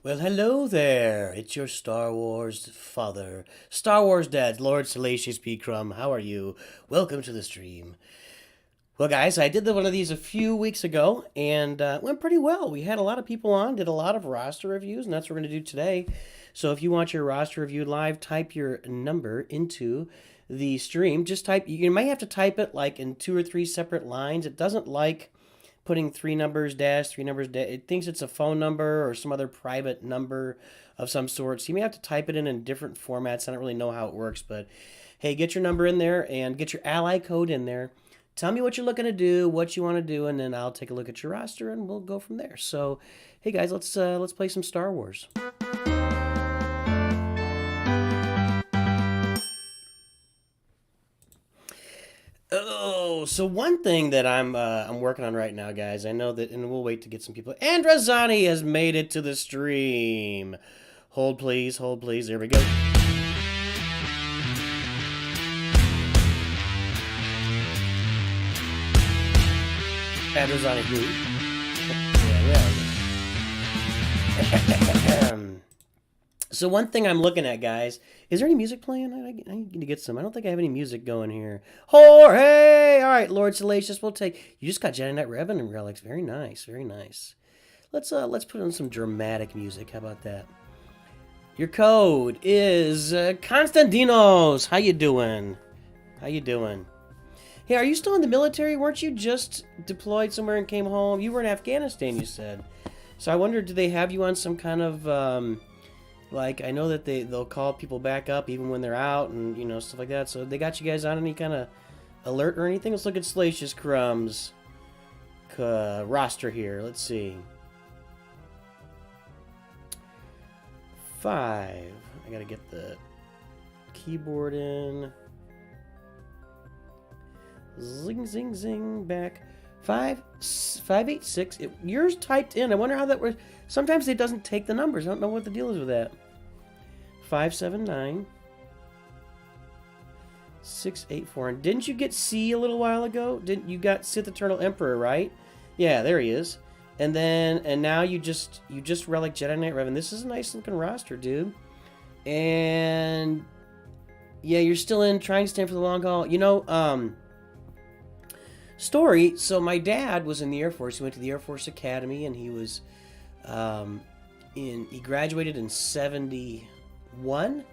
Well, hello there. It's your Star Wars father, Star Wars dad, Lord Salacious P. Crumb. How are you? Welcome to the stream. Well, guys, I did one of these a few weeks ago, and it went pretty well. We had a lot of people on, did a lot of roster reviews, and that's what we're going to do today. So if you want your roster review live, type your number into the stream. Just type, you might have to type it like in 2 or 3 separate lines. It doesn't like putting 3 numbers dash, 3 numbers dash. It thinks it's a phone number or some other private number of some sort. So you may have to type it in different formats. I don't really know how it works, but hey, get your number in there and get your ally code in there. Tell me what you're looking to do, what you want to do, and then I'll take a look at your roster and we'll go from there. So, hey guys, let's play some Star Wars. Oh, so one thing that I'm working on right now, guys. I know that, and we'll wait to get some people. Andrazani has made it to the stream. Hold please, hold please. There we go. Andrazani who? Yeah. So one thing I'm looking at, guys, is there any music playing? I need to get some. I don't think I have any music going here. Jorge! All right, Lord Salacious, we'll take... You just got Jedi Knight Revan and relics. Very nice, very nice. Let's put on some dramatic music. How about that? Your code is Constantinos. How you doing? How you doing? Hey, are you still in the military? Weren't you just deployed somewhere and came home? You were in Afghanistan, you said. So I wondered, do they have you on some kind of... Like, I know that they'll call people back up even when they're out and, you know, stuff like that. So they got you guys on any kind of alert or anything? Let's look at Salacious Crumb's roster here. Let's see. 5. I gotta get the keyboard in. Zing, zing, zing. Back. 5, 5, 8, 6. Yours typed in. I wonder how that works. Sometimes it doesn't take the numbers. I don't know what the deal is with that. 5, 7, 9. 6, 8, 4. And didn't you get C a little while ago? Didn't you got Sith Eternal Emperor, right? Yeah, there he is. And now you just relic Jedi Knight Revan. This is a nice looking roster, dude. And yeah, you're still in trying to stand for the long haul. You know, story. So my dad was in the Air Force. He went to the Air Force Academy, and he was he graduated in 71.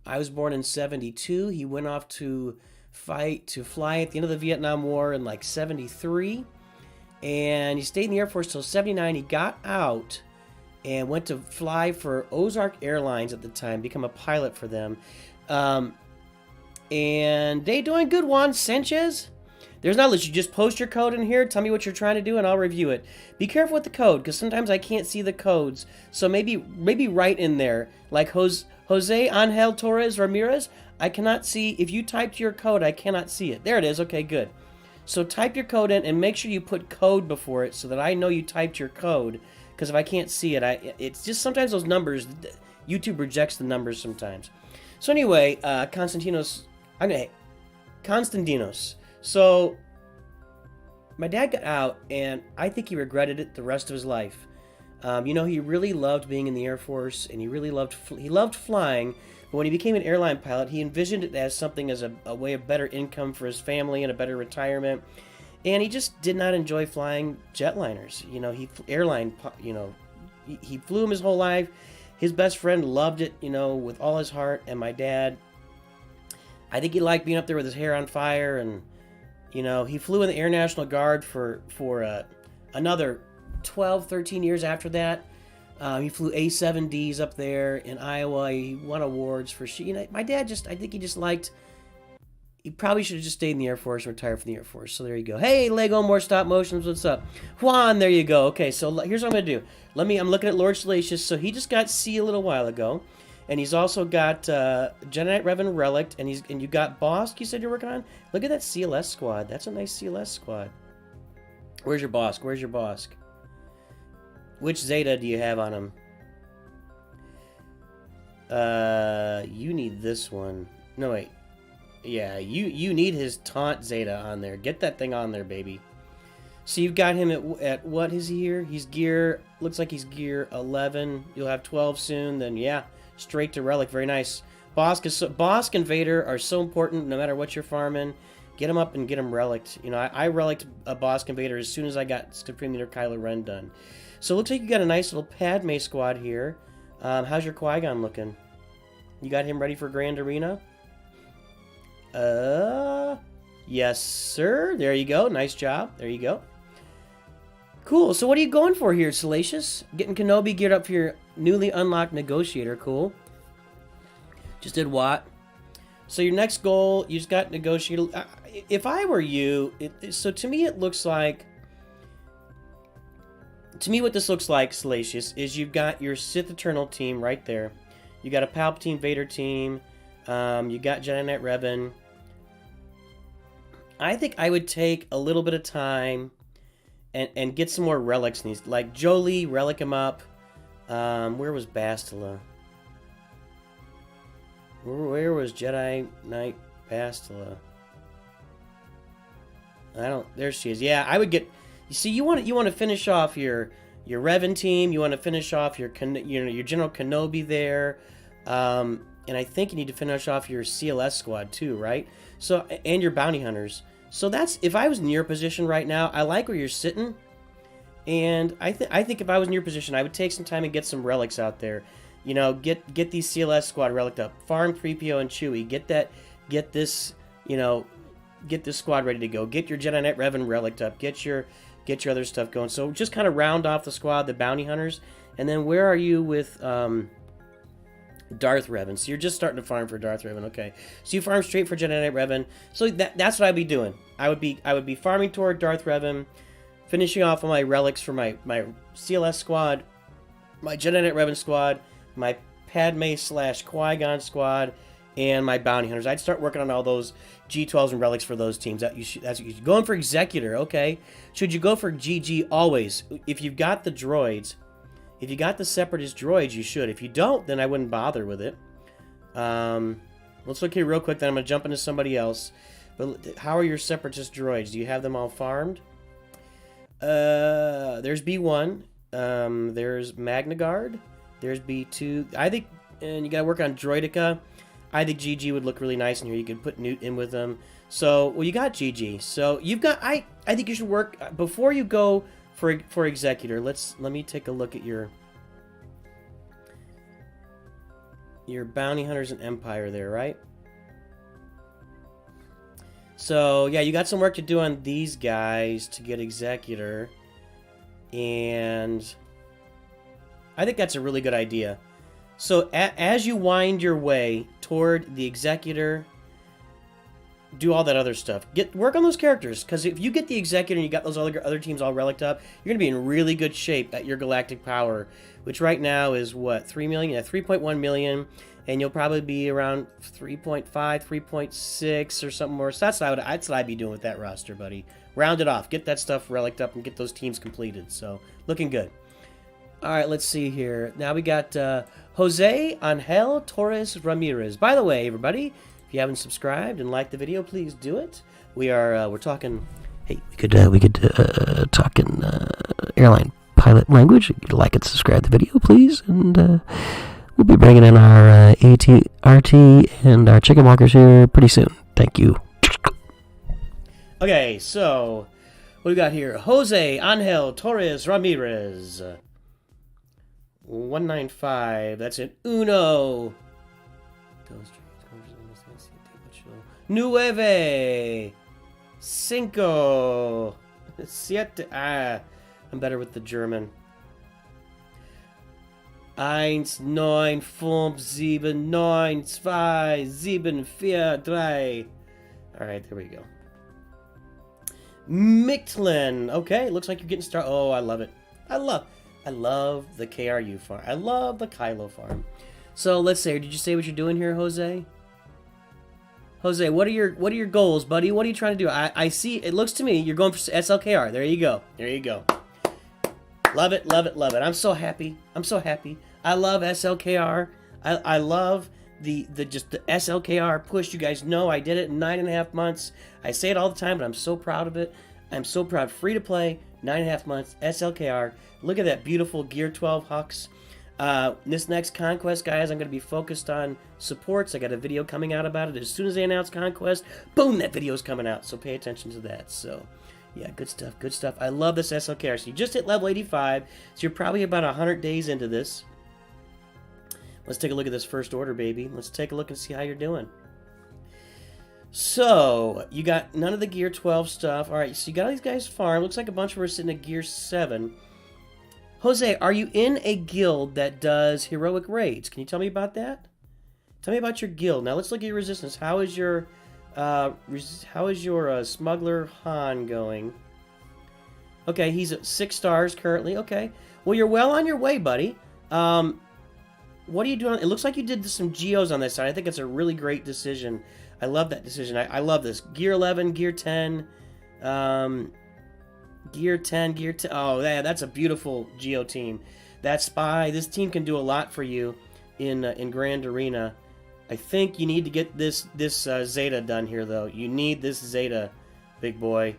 I was born in 72. He went off to fly at the end of the Vietnam War in like 73, and he stayed in the Air Force till 79. He got out and went to fly for Ozark Airlines at the time, become a pilot for them. And they doing good, Juan Sanchez. There's not let you just post your code in here, tell me what you're trying to do, and I'll review it. Be careful with the code, because sometimes I can't see the codes. So maybe write in there, like Jose Angel Torres Ramirez, I cannot see. If you typed your code, I cannot see it. There it is. Okay, good. So type your code in, and make sure you put code before it so that I know you typed your code, because if I can't see it, it's just sometimes those numbers, YouTube rejects the numbers sometimes. So anyway, Constantinos. So, my dad got out, and I think he regretted it the rest of his life. You know, he really loved being in the Air Force, and he loved flying. But when he became an airline pilot, he envisioned it as something as a way of better income for his family and a better retirement. And he just did not enjoy flying jetliners. You know, he flew them his whole life. His best friend loved it, you know, with all his heart. And my dad, I think he liked being up there with his hair on fire, and you know, he flew in the Air National Guard for another 12, 13 years after that. He flew A-7Ds up there in Iowa. He won awards for... You know, my dad I think he just liked... He probably should have just stayed in the Air Force and retired from the Air Force. So there you go. Hey, Lego, more stop motions. What's up? Juan, there you go. Okay, so here's what I'm going to do. I'm looking at Lord Salacious. So he just got C a little while ago. And he's also got Jedi Knight Revan Relic, and you got Bosk, you said you're working on? Look at that CLS squad. That's a nice CLS squad. Where's your Bosk? Where's your Bosk? Which Zeta do you have on him? You need this one. No, wait. Yeah, you need his taunt Zeta on there. Get that thing on there, baby. So you've got him at what is he here? He's gear, looks like he's gear 11. You'll have 12 soon. Then, yeah, straight to relic. Very nice. Bosk and Vader are so important no matter what you're farming. Get them up and get them relicked. You know, I relicked a Bosk and Vader as soon as I got Supreme Leader Kylo Ren done. So it looks like you got a nice little Padme squad here. How's your Qui-Gon looking? You got him ready for Grand Arena? Yes, sir. There you go. Nice job. There you go. Cool. So what are you going for here, Salacious? Getting Kenobi geared up for your newly unlocked Negotiator. Cool. Just did what? So your next goal, you just got Negotiator. If I were you, so to me it looks like... To me what this looks like, Salacious, is you've got your Sith Eternal team right there. You got a Palpatine Vader team. You got Jedi Knight Revan. I think I would take a little bit of time and get some more relics in these. Like Jolie, relic him up. Where was Bastila? Where was Jedi Knight Bastila? There she is. Yeah, I would get. You see, you want to finish off your Revan team. You want to finish off your General Kenobi there, and I think you need to finish off your CLS squad too, right? So and your bounty hunters. So that's, if I was in your position right now, I like where you're sitting, and I think if I was in your position, I would take some time and get some relics out there. You know, get these CLS squad relicked up. Farm 3PO and Chewie. Get this squad ready to go. Get your Jedi Knight Revan relicked up. Get your other stuff going. So just kind of round off the squad, the bounty hunters, and then where are you with Darth Revan? So you're just starting to farm for Darth Revan. Okay, so you farm straight for Jedi Knight Revan. So that's what I'd be doing. I would be farming toward Darth Revan, finishing off all my relics for my CLS squad, my Jedi Knight Revan squad, my Padme / Qui-Gon squad, and my bounty hunters. I'd start working on all those G12s and relics for those teams. That's what you should. Going for Executor, okay. Should you go for GG? Always. If you've got the droids, if you got the Separatist droids, you should. If you don't, then I wouldn't bother with it. Let's look here real quick, then I'm going to jump into somebody else. But how are your Separatist droids? Do you have them all farmed? There's B1. There's Magna Guard. There's B2. I think, and you got to work on Droidica. I think GG would look really nice in here. You could put Newt in with them. So, well, you got GG. So you've got. I think you should work before you go for Executor. Let me take a look at your bounty hunters and Empire there, right? So yeah, you got some work to do on these guys to get Executor, and I think that's a really good idea. So as you wind your way toward the Executor, do all that other stuff. Work on those characters, because if you get the Executor and you got those other teams all relicked up, you're going to be in really good shape at your galactic power, which right now is what, 3 million? Yeah, 3.1 million, and you'll probably be around 3.5, 3.6 or something more. So that's what I'd be doing with that roster, buddy. Round it off. Get that stuff relicked up and get those teams completed. So, looking good. All right, let's see here. Now we got Jose Angel Torres Ramirez. By the way, everybody, if you haven't subscribed and liked the video, please do it. We're talking. Hey, we could talk in airline pilot language. If you'd like and subscribe the video, please, and we'll be bringing in our RT and our chicken walkers here pretty soon. Thank you. Okay, so what do we got here? Jose Angel Torres Ramirez. 195. That's an uno. Nueve. Cinco. Siete. I'm better with the German. 1, 9, 5, 7, 9, 2, 7, 4, 3. Alright, there we go. Mictlin. Okay, looks like you're getting started. Oh, I love it. I love the KRU farm. I love the Kylo farm. So let's say, did you say what you're doing here, Jose? Jose, what are your goals, buddy? What are you trying to do? I see. It looks to me you're going for SLKR. There you go. There you go. Love it, love it, love it. I'm so happy. I'm so happy. I love SLKR. I love the SLKR push. You guys know I did it in 9.5 months. I say it all the time, but I'm so proud of it. I'm so proud. Free to play, 9.5 months, SLKR. Look at that beautiful Gear 12 Hux. This next Conquest, guys, I'm going to be focused on supports. I got a video coming out about it. As soon as they announce Conquest, boom, that video's coming out. So pay attention to that. So, yeah, good stuff, good stuff. I love this SLKR. So you just hit level 85, so you're probably about 100 days into this. Let's take a look at this first order, baby. Let's take a look and see how you're doing. So, you got none of the Gear 12 stuff. All right, so you got all these guys farm. Looks like a bunch of them are sitting at Gear 7. Jose, are you in a guild that does heroic raids? Can you tell me about that? Tell me about your guild. Now, let's look at your resistance. How is your smuggler Han going? Okay, he's at 6 stars currently. Okay. Well, you're well on your way, buddy. What are you doing? It looks like you did some geos on this side. I think it's a really great decision. I love that decision. I love this. Gear 11, Gear 10, Gear 10, Gear 10. Oh, yeah, that's a beautiful geo team. That spy, this team can do a lot for you in Grand Arena. I think you need to get this Zeta done here, though. You need this Zeta, big boy.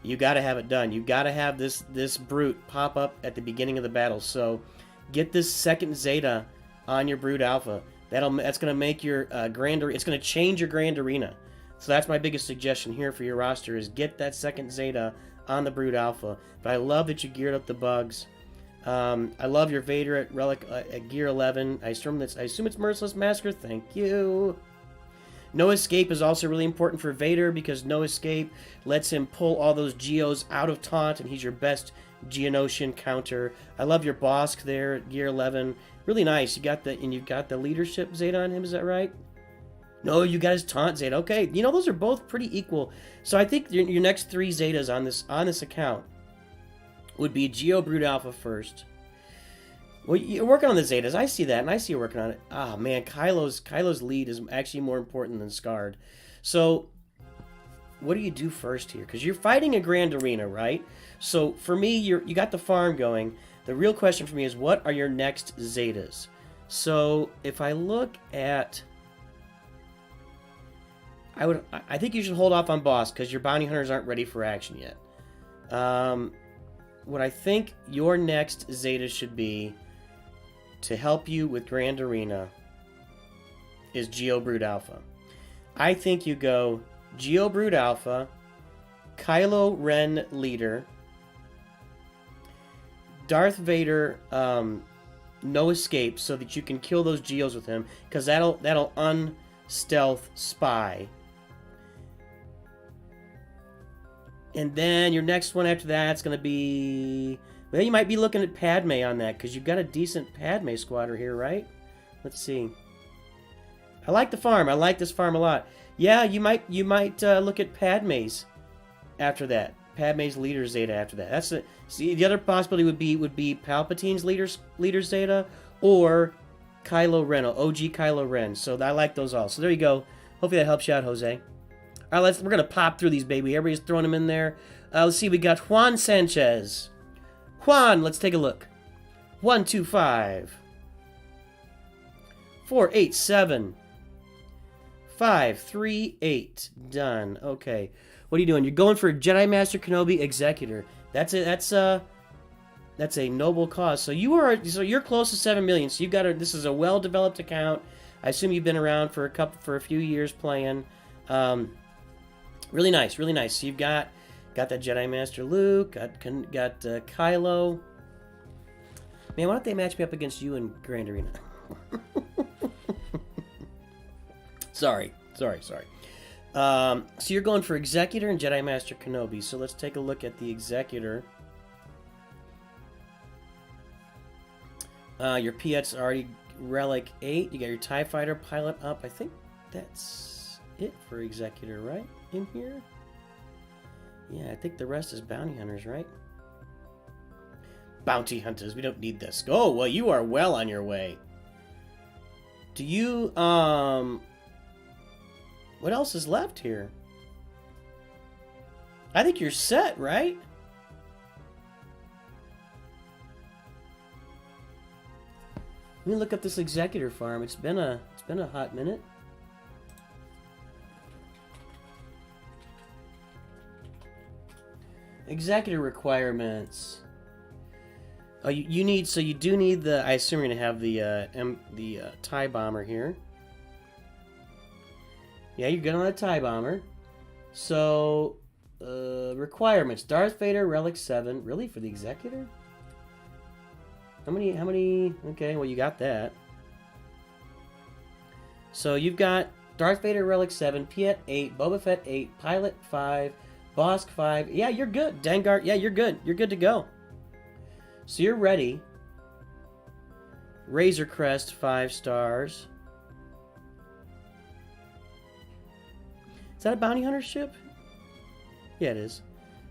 You got to have it done. You got to have this brute pop up at the beginning of the battle. So get this second Zeta on your Brood Alpha. That's going to make your it's going to change your Grand Arena. So that's my biggest suggestion here for your roster is get that second Zeta on the Brood Alpha. But I love that you geared up the bugs. I love your Vader at Relic at Gear 11. I assume it's Merciless Massacre. Thank you. No Escape is also really important for Vader because No Escape lets him pull all those Geos out of taunt, and he's your best Geonosian counter. I love your Bosk there at Gear 11. Really nice. You've got the leadership Zeta on him. Is that right? No, you got his taunt Zeta. Okay, you know those are both pretty equal. So I think your next 3 Zetas on this account would be Geo Brood Alpha first. Well, you're working on the Zetas. I see that, and I see you working on it. Ah, man, Kylo's lead is actually more important than Scarred. So, what do you do first here? Because you're fighting a Grand Arena, right? So, for me, you got the farm going. The real question for me is, what are your next Zetas? So, if I look at... I think you should hold off on Boss, because your Bounty Hunters aren't ready for action yet. What I think your next Zeta should be to help you with Grand Arena is Geo Brood Alpha. I think you go Geo Brood Alpha, Kylo Ren leader, Darth Vader No Escape so that you can kill those Geos with him, because that'll unstealth spy. And then your next one after that's going to be... Well, you might be looking at Padme on that, because you've got a decent Padme squadron here, right? Let's see. I like the farm. I like this farm a lot. Yeah, you might look at Padme's after that. Padme's leader Zeta after that. See, the other possibility would be Palpatine's leader Zeta or Kylo Ren, OG Kylo Ren. So I like those all. So there you go. Hopefully that helps you out, Jose. All right, we're going to pop through these, baby. Everybody's throwing them in there. Let's see, we got Juan Sanchez. Juan, let's take a look. 125 487 538. Done. Okay. What are you doing? You're going for Jedi Master Kenobi Executor. That's a noble cause. So you're close to 7 million. So this is a well-developed account. I assume you've been around for a few years playing. Really nice, really nice. So you've got that Jedi Master Luke, got Kylo. Man, why don't they match me up against you in Grand Arena? Sorry. So you're going for Executor and Jedi Master Kenobi. So let's take a look at the Executor. Your Piet's already Relic 8. You got your TIE Fighter pilot up. I think that's it for Executor, right? In here? Yeah, I think the rest is Bounty Hunters, right? Bounty Hunters, we don't need this. Oh, well, you are well on your way. Do you, what else is left here? I think you're set, right? Let me look up this Executor farm. It's been a hot minute. Executor requirements. Oh, you need, so you do need the, I assume you're going to have the TIE bomber here. Yeah, you're good on a TIE bomber. So, requirements. Darth Vader, Relic 7. Really? For the Executor? How many? Okay, well, you got that. So, you've got Darth Vader, Relic 7, Piet 8, Boba Fett 8, Pilot 5, Bosk 5. Yeah, you're good. Dengar, yeah, you're good. You're good to go. So, you're ready. Razor Crest, 5 stars. Is that a bounty hunter ship? Yeah, it is.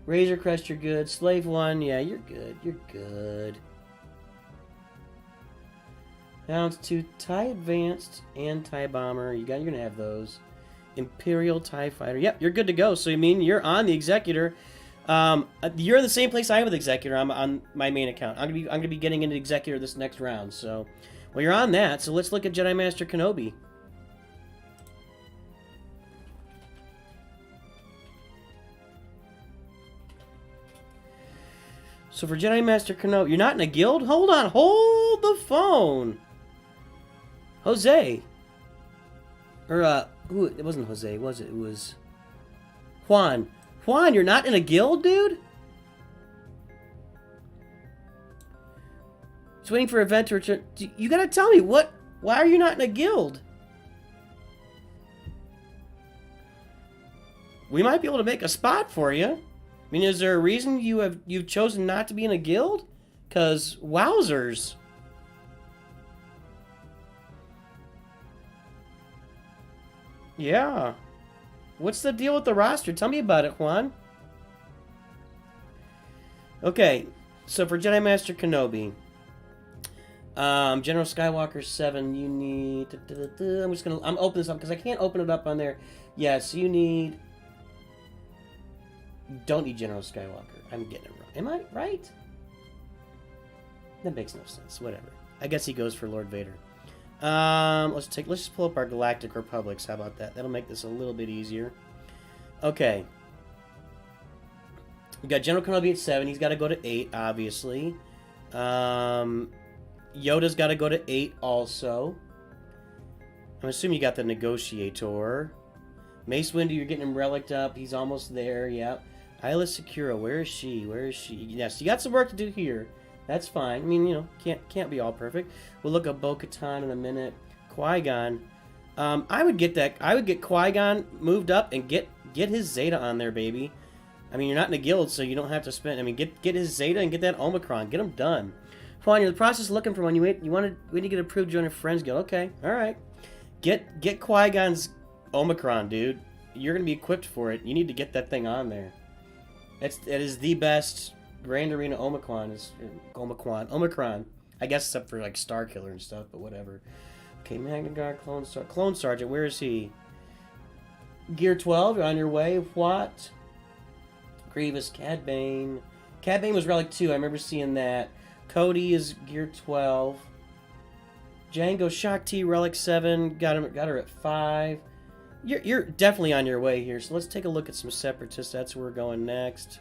Razor Crest, you're good. Slave 1, yeah, you're good. You're good. Now it's 2 TIE Advanced and TIE Bomber. You're going to have those. Imperial TIE Fighter. Yep, you're good to go. So, I mean, you're on the Executor. You're in the same place I am with Executor. I'm on my main account. I'm gonna be getting into Executor this next round. So, well, you're on that. So let's look at Jedi Master Kenobi. So for Jedi Master Kenobi, you're not in a guild? Hold on, hold the phone. Jose. Or, who, it wasn't Jose, was it? It was Juan. Juan, you're not in a guild, dude? Just waiting for event to return. You gotta tell me, why are you not in a guild? We might be able to make a spot for you. I mean, is there a reason you've chosen not to be in a guild? 'Cause wowzers. Yeah. What's the deal with the roster? Tell me about it, Juan. Okay, so for Jedi Master Kenobi, General Skywalker 7, you need... I'm opening this up because I can't open it up on there. Yeah, so you need... Don't need General Skywalker. I'm getting it wrong. Am I right? That makes no sense. Whatever. I guess he goes for Lord Vader. Let's just pull up our Galactic Republics. How about that? That'll make this a little bit easier. Okay. We got General Kenobi at 7. He's got to go to 8, obviously. Yoda's got to go to 8 also. I'm assuming you got the Negotiator. Mace Windu, you're getting him relicked up. He's almost there. Yep. Isla Secura, where is she? Where is she? Yes, you got some work to do here. That's fine. I mean, you know, can't be all perfect. We'll look at Bo-Katan in a minute. Qui-Gon. I would get that. I would get Qui-Gon moved up and get his Zeta on there, baby. I mean, you're not in a guild, so you don't have to spend. I mean, get his Zeta and get that Omicron. Get him done. Fine. You're in the process of looking for one. You want to get approved to join a friends guild. Okay. All right. Get Qui-Gon's Omicron, dude. You're gonna be equipped for it. You need to get that thing on there. It is the best Grand Arena Omicron. Omicron. I guess except for like Starkiller and stuff, but whatever. Okay, Magna Guard, Clone Sergeant. Where is he? Gear 12. You're on your way. What? Grievous, Cad Bane. Cad Bane was Relic 2. I remember seeing that. Cody is Gear 12. Django Shakti, Relic 7. Got her at 5. You're definitely on your way here, so let's take a look at some Separatists. That's where we're going next.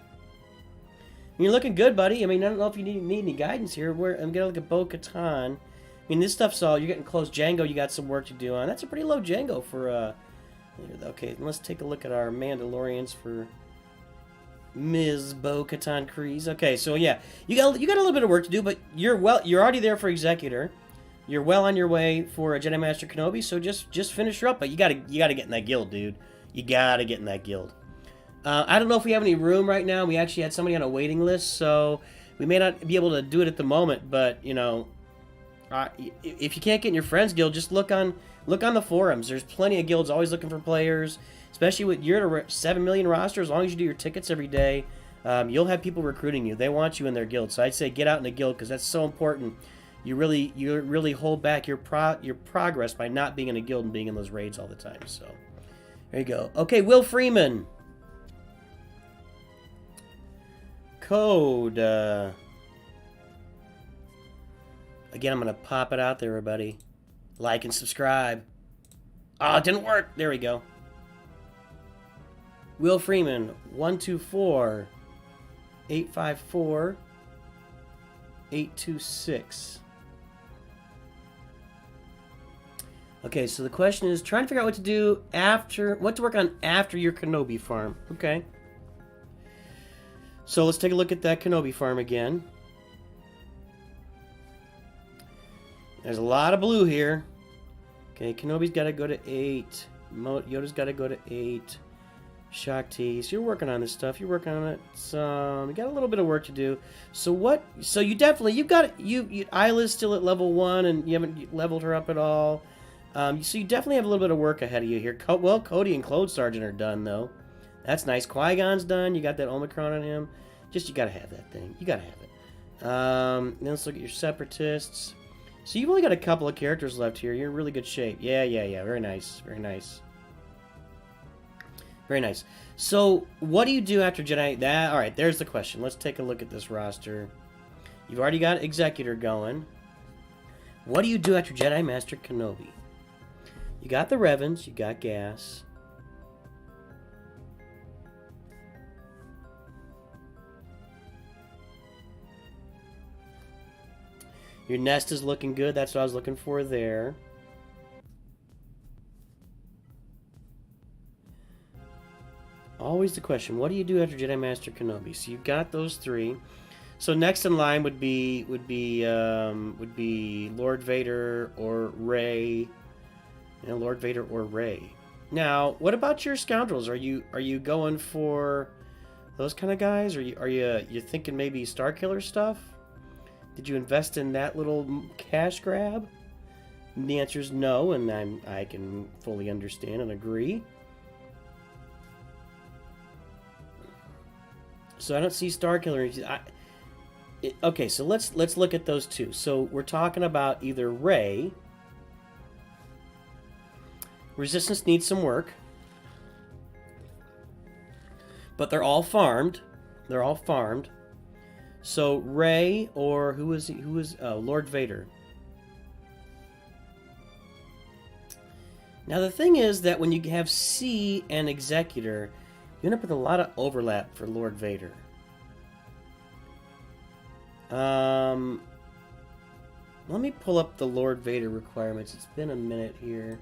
You're looking good, buddy. I mean, I don't know if you need any guidance here. I'm going to look at Bo-Katan. I mean, this stuff's all... You're getting close. Django, you got some work to do on. That's a pretty low Django for... Okay, let's take a look at our Mandalorians for Ms. Bo-Katan Kryze. Okay, so yeah. You got a little bit of work to do, but you're already there for Executor. You're well on your way for a Jedi Master Kenobi, so just finish her up. But you gotta get in that guild, dude. You gotta get in that guild. I don't know if we have any room right now. We actually had somebody on a waiting list, so we may not be able to do it at the moment. But you know, if you can't get in your friends guild, just look on the forums. There's plenty of guilds always looking for players, especially with you're at a 7 million roster. As long as you do your tickets every day, you'll have people recruiting you. They want you in their guild. So I'd say get out in a guild because that's so important. You really hold back your progress by not being in a guild and being in those raids all the time. So there you go. Okay, Will Freeman. Code. Again, I'm gonna pop it out there, everybody. Like and subscribe. Oh, it didn't work. There we go. Will Freeman 124 854, 826. Okay, so the question is trying to figure out what to do after, what to work on after your Kenobi farm. Okay. So let's take a look at that Kenobi farm again. There's a lot of blue here. Okay, Kenobi's got to go to 8. Yoda's got to go to 8. Shakti. So you're working on this stuff. You're working on it. You got a little bit of work to do. So what? So you definitely, you've got, Isla's still at level 1 and you haven't leveled her up at all. So you definitely have a little bit of work ahead of you here. Well, Cody and Clone Sergeant are done, though. That's nice. Qui-Gon's done. You got that Omicron on him. Just, you got to have that thing. You got to have it. Then let's look at your Separatists. So you've only got a couple of characters left here. You're in really good shape. Yeah. Very nice. Very nice. Very nice. So what do you do after Jedi? All right, there's the question. Let's take a look at this roster. You've already got Executor going. What do you do after Jedi Master Kenobi? You got the Revens. You got Gas. Your nest is looking good. That's what I was looking for there. Always the question, what do you do after Jedi Master Kenobi? So you've got those 3. So next in line would be Lord Vader or Rey. Lord Vader or Rey. Now, what about your scoundrels? Are you going for those kind of guys? Are you thinking maybe Starkiller stuff? Did you invest in that little cash grab? And the answer is no, and I can fully understand and agree. So I don't see Starkiller. Okay, so let's look at those 2. So we're talking about either Rey. Resistance needs some work, but they're all farmed. They're all farmed. So Rey or who is Lord Vader. Now the thing is that when you have C and Executor, you end up with a lot of overlap for Lord Vader. Let me pull up the Lord Vader requirements. It's been a minute here.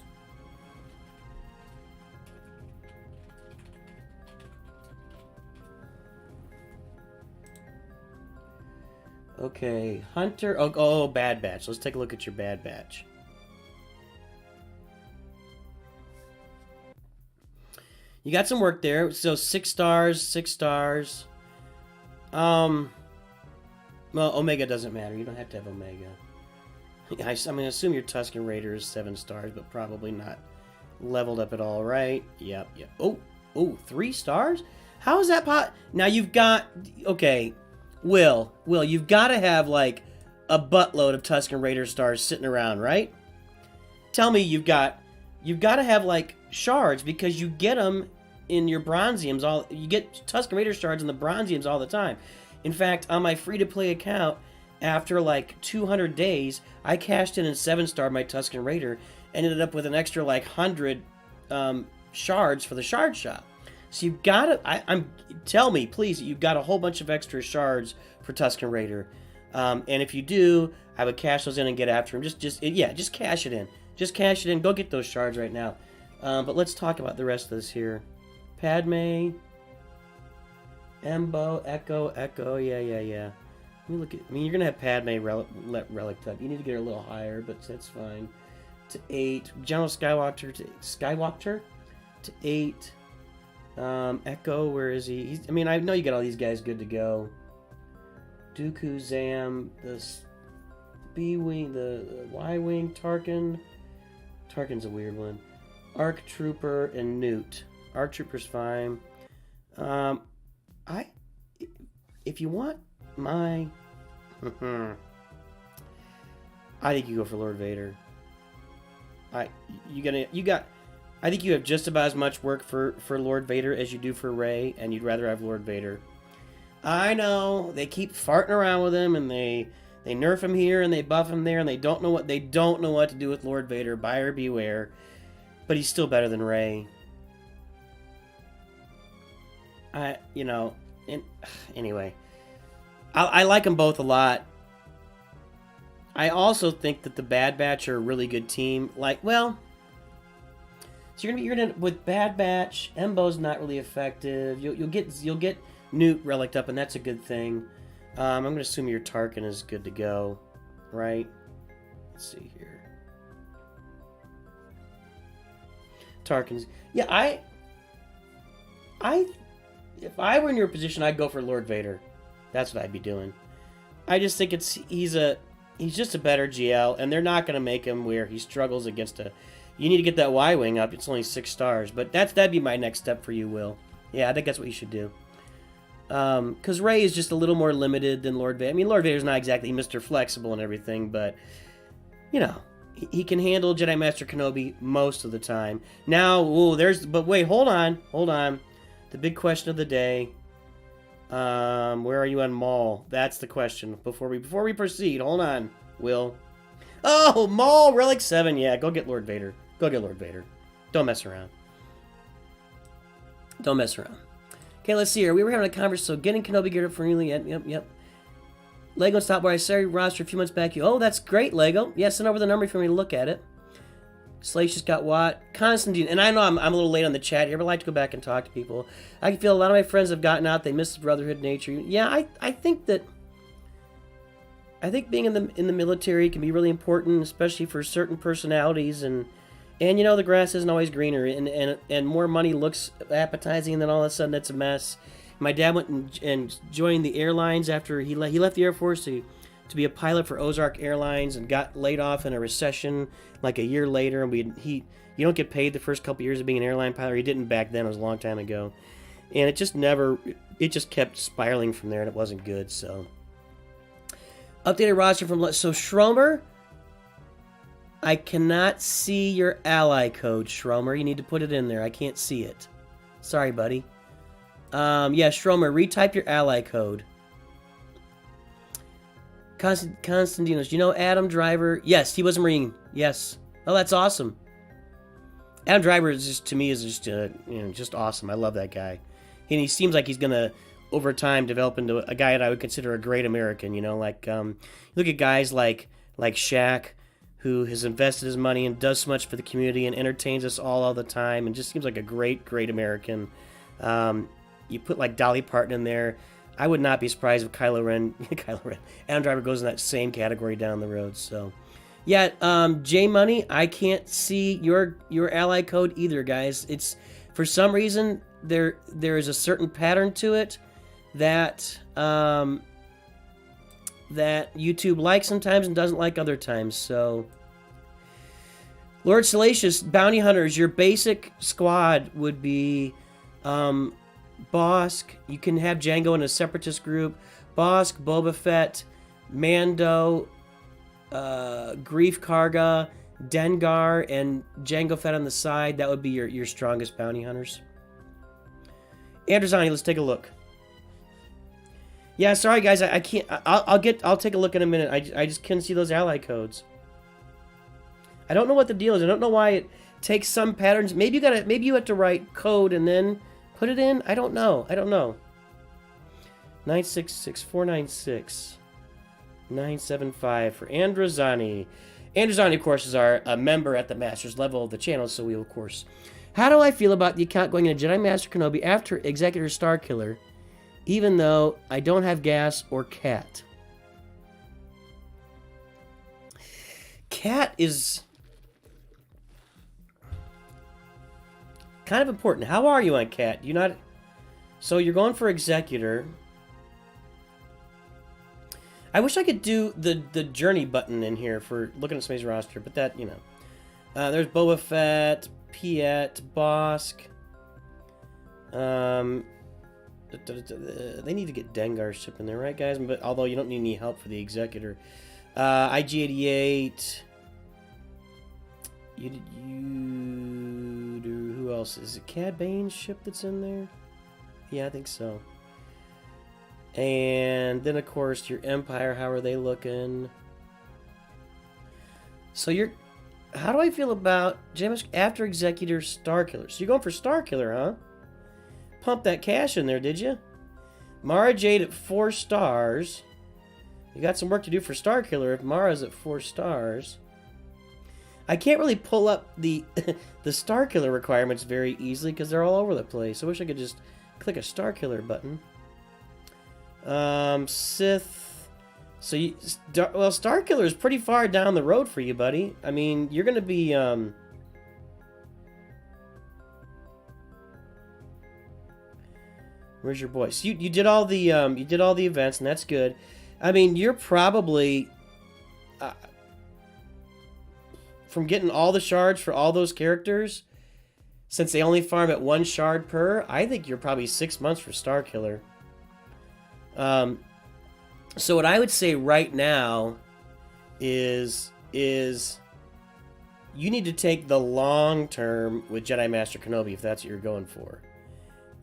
Okay, Hunter. Oh, Bad Batch. Let's take a look at your Bad Batch. You got some work there. So 6 stars, 6 stars. Well, Omega doesn't matter. You don't have to have Omega. I mean, assume your Tusken Raider is 7 stars, but probably not leveled up at all, right? Yep. Oh, 3 stars? How is that Now you've got... Okay, Will, you've got to have, like, a buttload of Tusken Raider stars sitting around, right? Tell me you've got to have, like, shards, because you get them in your bronziums you get Tusken Raider shards in the bronziums all the time. In fact, on my free-to-play account, after like 200 days, I cashed in 7-star my Tusken Raider and ended up with an extra like 100 shards for the shard shop. So you've got to, tell me, please, you've got a whole bunch of extra shards for Tusken Raider. And if you do, I would cash those in and get after him. Just cash it in. Just cash it in. Go get those shards right now. But let's talk about the rest of this here. Padme, Embo, Echo, yeah. Let me look at. I mean, you're gonna have Padme relic type. You need to get her a little higher, but that's fine. To 8, General Skywalker to 8. Echo, where is he? I mean, I know you got all these guys good to go. Dooku, Zam, the B-wing, the Y-wing, Tarkin. Tarkin's a weird one. Arc Trooper and Newt. Arc Trooper's fine. If you want my... I think you go for Lord Vader. I think you have just about as much work for Lord Vader as you do for Rey, and you'd rather have Lord Vader. I know, they keep farting around with him, and they nerf him here, and they buff him there, and they don't know what to do with Lord Vader. Buyer beware. But he's still better than Rey. Anyway. I like them both a lot. I also think that the Bad Batch are a really good team. Like, well, so you're gonna with Bad Batch, Embo's not really effective. You'll get Newt relicked up, and that's a good thing. I'm gonna assume your Tarkin is good to go, right? Let's see here. Tarkin's, yeah. If I were in your position, I'd go for Lord Vader. That's what I'd be doing. I just think he's just a better GL, and they're not going to make him where he struggles against a... You need to get that Y-Wing up. It's only 6 stars, but that'd be my next step for you, Will. Yeah, I think that's what you should do. Because Rey is just a little more limited than Lord Vader. I mean, Lord Vader's not exactly Mr. Flexible and everything, but, you know, he can handle Jedi Master Kenobi most of the time. Now, but wait, hold on. The big question of the day. Where are you on Maul? That's the question. Before we proceed, hold on, Will. Oh, Maul, Relic 7. Yeah, go get Lord Vader. Don't mess around. Okay, let's see here. We were having a conversation. So getting Kenobi geared up for really. Yep. Lego stopped by. I saw your roster a few months back. Oh, that's great, Lego. Yeah, send over the number for me to look at it. Salacious got Watt. Constantine. And I know I'm a little late on the chat here, but I like to go back and talk to people. I can feel a lot of my friends have gotten out. They miss the brotherhood nature. Yeah, I think being in the military can be really important, especially for certain personalities. And you know, the grass isn't always greener. And more money looks appetizing, and then all of a sudden it's a mess. My dad went and joined the airlines after he left the Air Force to be a pilot for Ozark Airlines and got laid off in a recession like a year later. And you don't get paid the first couple years of being an airline pilot. He didn't back then. It was a long time ago. And it just kept spiraling from there, and it wasn't good. So updated roster from Schroemer. I cannot see your ally code, Schroemer. You need to put it in there. I can't see it. Sorry, buddy. Yeah, Schroemer, retype your ally code. Constantinos, you know Adam Driver? Yes, he was a Marine. Yes. Oh, that's awesome. Adam Driver is just awesome. I love that guy. And he seems like he's gonna over time develop into a guy that I would consider a great American. You know, like look at guys like Shaq, who has invested his money and does so much for the community and entertains us all the time, and just seems like a great American. You put like Dolly Parton in there. I would not be surprised if Kylo Ren, Adam Driver goes in that same category down the road. So, yeah, J Money, I can't see your ally code either, guys. It's for some reason there is a certain pattern to it that that YouTube likes sometimes and doesn't like other times. So, Lord Salacious, Bounty Hunters, your basic squad would be Bosk. You can have Django in a separatist group. Bosk, Boba Fett, Mando, Grief Karga, Dengar, and Django Fett on the side. That would be your strongest bounty hunters. Andrazani, let's take a look. Yeah, sorry guys, I can't. I'll take a look in a minute. I just couldn't see those ally codes. I don't know what the deal is. I don't know why it takes some patterns. Maybe you have to write code and then put it in. I don't know. 966-496 975 for Andrazani. Andrazani, of course, is a member at the Masters level of the channel, so we will, of course. How do I feel about the account going into Jedi Master Kenobi after Executor Starkiller, even though I don't have gas or Cat? Cat is kind of important. How are you on Cat? You not? So you're going for Executor. I wish I could do the journey button in here for looking at somebody's roster, but that, you know. There's Boba Fett, Piet, Bosk. They need to get Dengar's ship in there, right, guys? But although you don't need any help for the Executor. IG-88. Who else? Is it Cad Bane's ship that's in there? Yeah, I think so. And then, of course, your Empire. How are they looking? So how do I feel about James after Executor Starkiller? So you're going for Starkiller, huh? Pump that cash in there, did you? Mara Jade at 4 stars. You got some work to do for Star Killer if Mara's at 4 stars. I can't really pull up the the Star Killer requirements very easily because they're all over the place. I wish I could just click a Star Killer button. Sith. So, well, Star Killer is pretty far down the road for you, buddy. I mean, you're going to be... Where's your boy? So you did all the events, and that's good. I mean, you're probably... from getting all the shards for all those characters, since they only farm at 1 shard per, I think you're probably 6 months for Star Killer. So what I would say right now is you need to take the long term with Jedi Master Kenobi if that's what you're going for.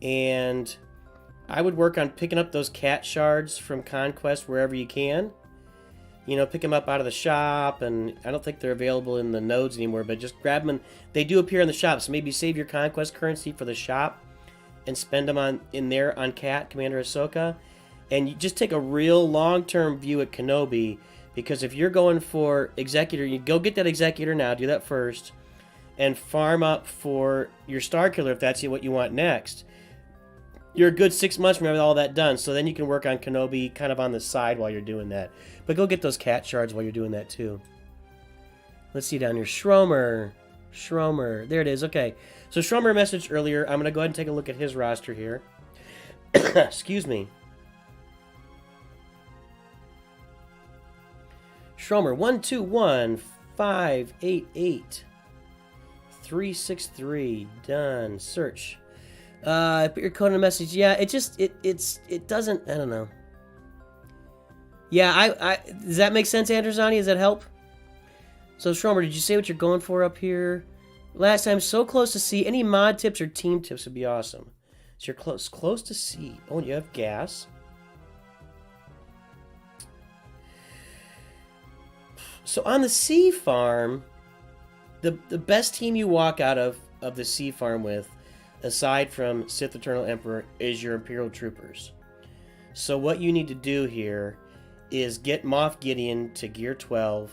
And I would work on picking up those cat shards from Conquest wherever you can. You know, pick them up out of the shop, and I don't think they're available in the nodes anymore, but just grab them. And they do appear in the shop, so maybe save your Conquest currency for the shop and spend them in there on Cat, Commander Ahsoka. And you just take a real long-term view at Kenobi, because if you're going for Executor, you go get that Executor now, do that first, and farm up for your Star Killer if that's what you want next. You're a good 6 months from having all that done, so then you can work on Kenobi kind of on the side while you're doing that. But go get those cat shards while you're doing that too. Let's see down here. Schroemer. There it is. Okay. So Schroemer messaged earlier. I'm going to go ahead and take a look at his roster here. Excuse me. Schroemer, 121-588-363. Done. Search. Put your code in a message. Yeah, it doesn't, I don't know. Yeah, does that make sense, Andrazani? Does that help? So, Schroemer, did you say what you're going for up here? Last time, so close to C. Any mod tips or team tips would be awesome. So you're close to C. Oh, and you have gas. So on the C farm, the best team you walk out of the C farm with, aside from Sith Eternal Emperor, is your Imperial Troopers. So what you need to do here is get Moff Gideon to gear 12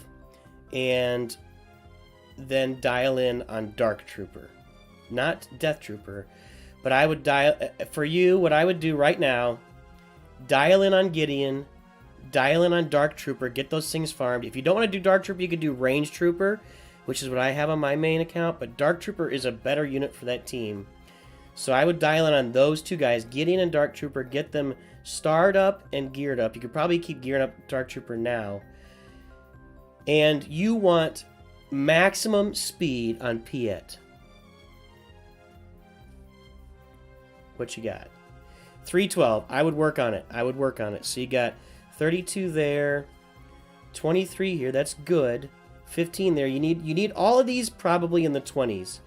and then dial in on Dark Trooper. Not Death Trooper, but I would for you, what I would do right now, dial in on Gideon, dial in on Dark Trooper, get those things farmed. If you don't want to do Dark Trooper, you could do Range Trooper, which is what I have on my main account, but Dark Trooper is a better unit for that team. So I would dial in on those two guys, Gideon and Dark Trooper, get them starred up and geared up. You could probably keep gearing up Dark Trooper now. And you want maximum speed on Piet. What you got? 312. I would work on it. So you got 32 there, 23 here. That's good. 15 there. You need all of these probably in the 20s.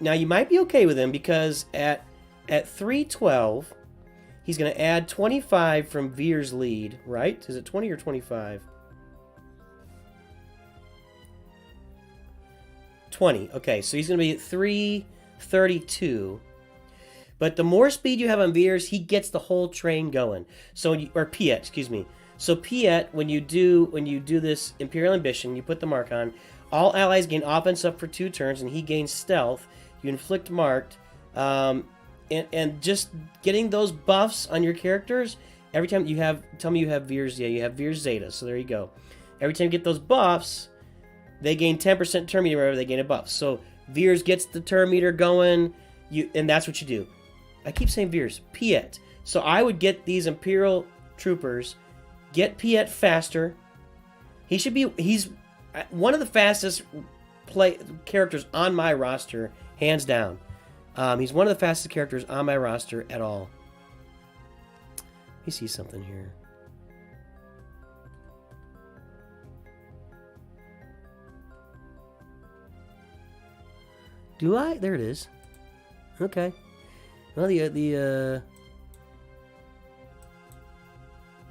Now you might be okay with him because at 312, he's going to add 25 from Veer's lead, right? Is it 20 or 25? 20. Okay, so he's going to be at 332. But the more speed you have on Veers, he gets the whole train going. So, or Piet, excuse me. So Piet, when you do this Imperial Ambition, you put the mark on. All allies gain offense up for 2 turns, and he gains stealth. You inflict marked, and just getting those buffs on your characters. Every time you have, tell me you have Veers. Yeah, you have Veers Zeta. So there you go. Every time you get those buffs, they gain 10% turn meter wherever they gain a buff. So Veers gets the turn meter going. And that's what you do. I keep saying Veers. Piet. So I would get these Imperial troopers. Get Piet faster. He's one of the fastest characters on my roster, hands down. He's one of the fastest characters on my roster at all. Let me see something here. Do I? There it is. Okay. Well, the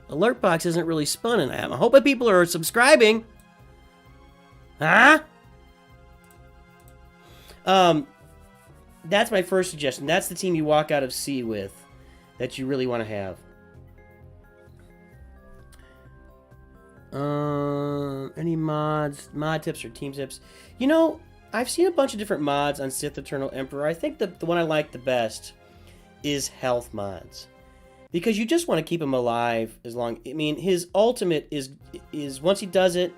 alert box isn't really spun in that. I'm hoping people are subscribing. Huh? That's my first suggestion. That's the team you walk out of C with. that you really want to have. Any mods, mod tips or team tips? You know, I've seen a bunch of different mods on Sith Eternal Emperor. I think the one I like the best is health mods, because you just want to keep him alive as long. I mean, his ultimate is once he does it,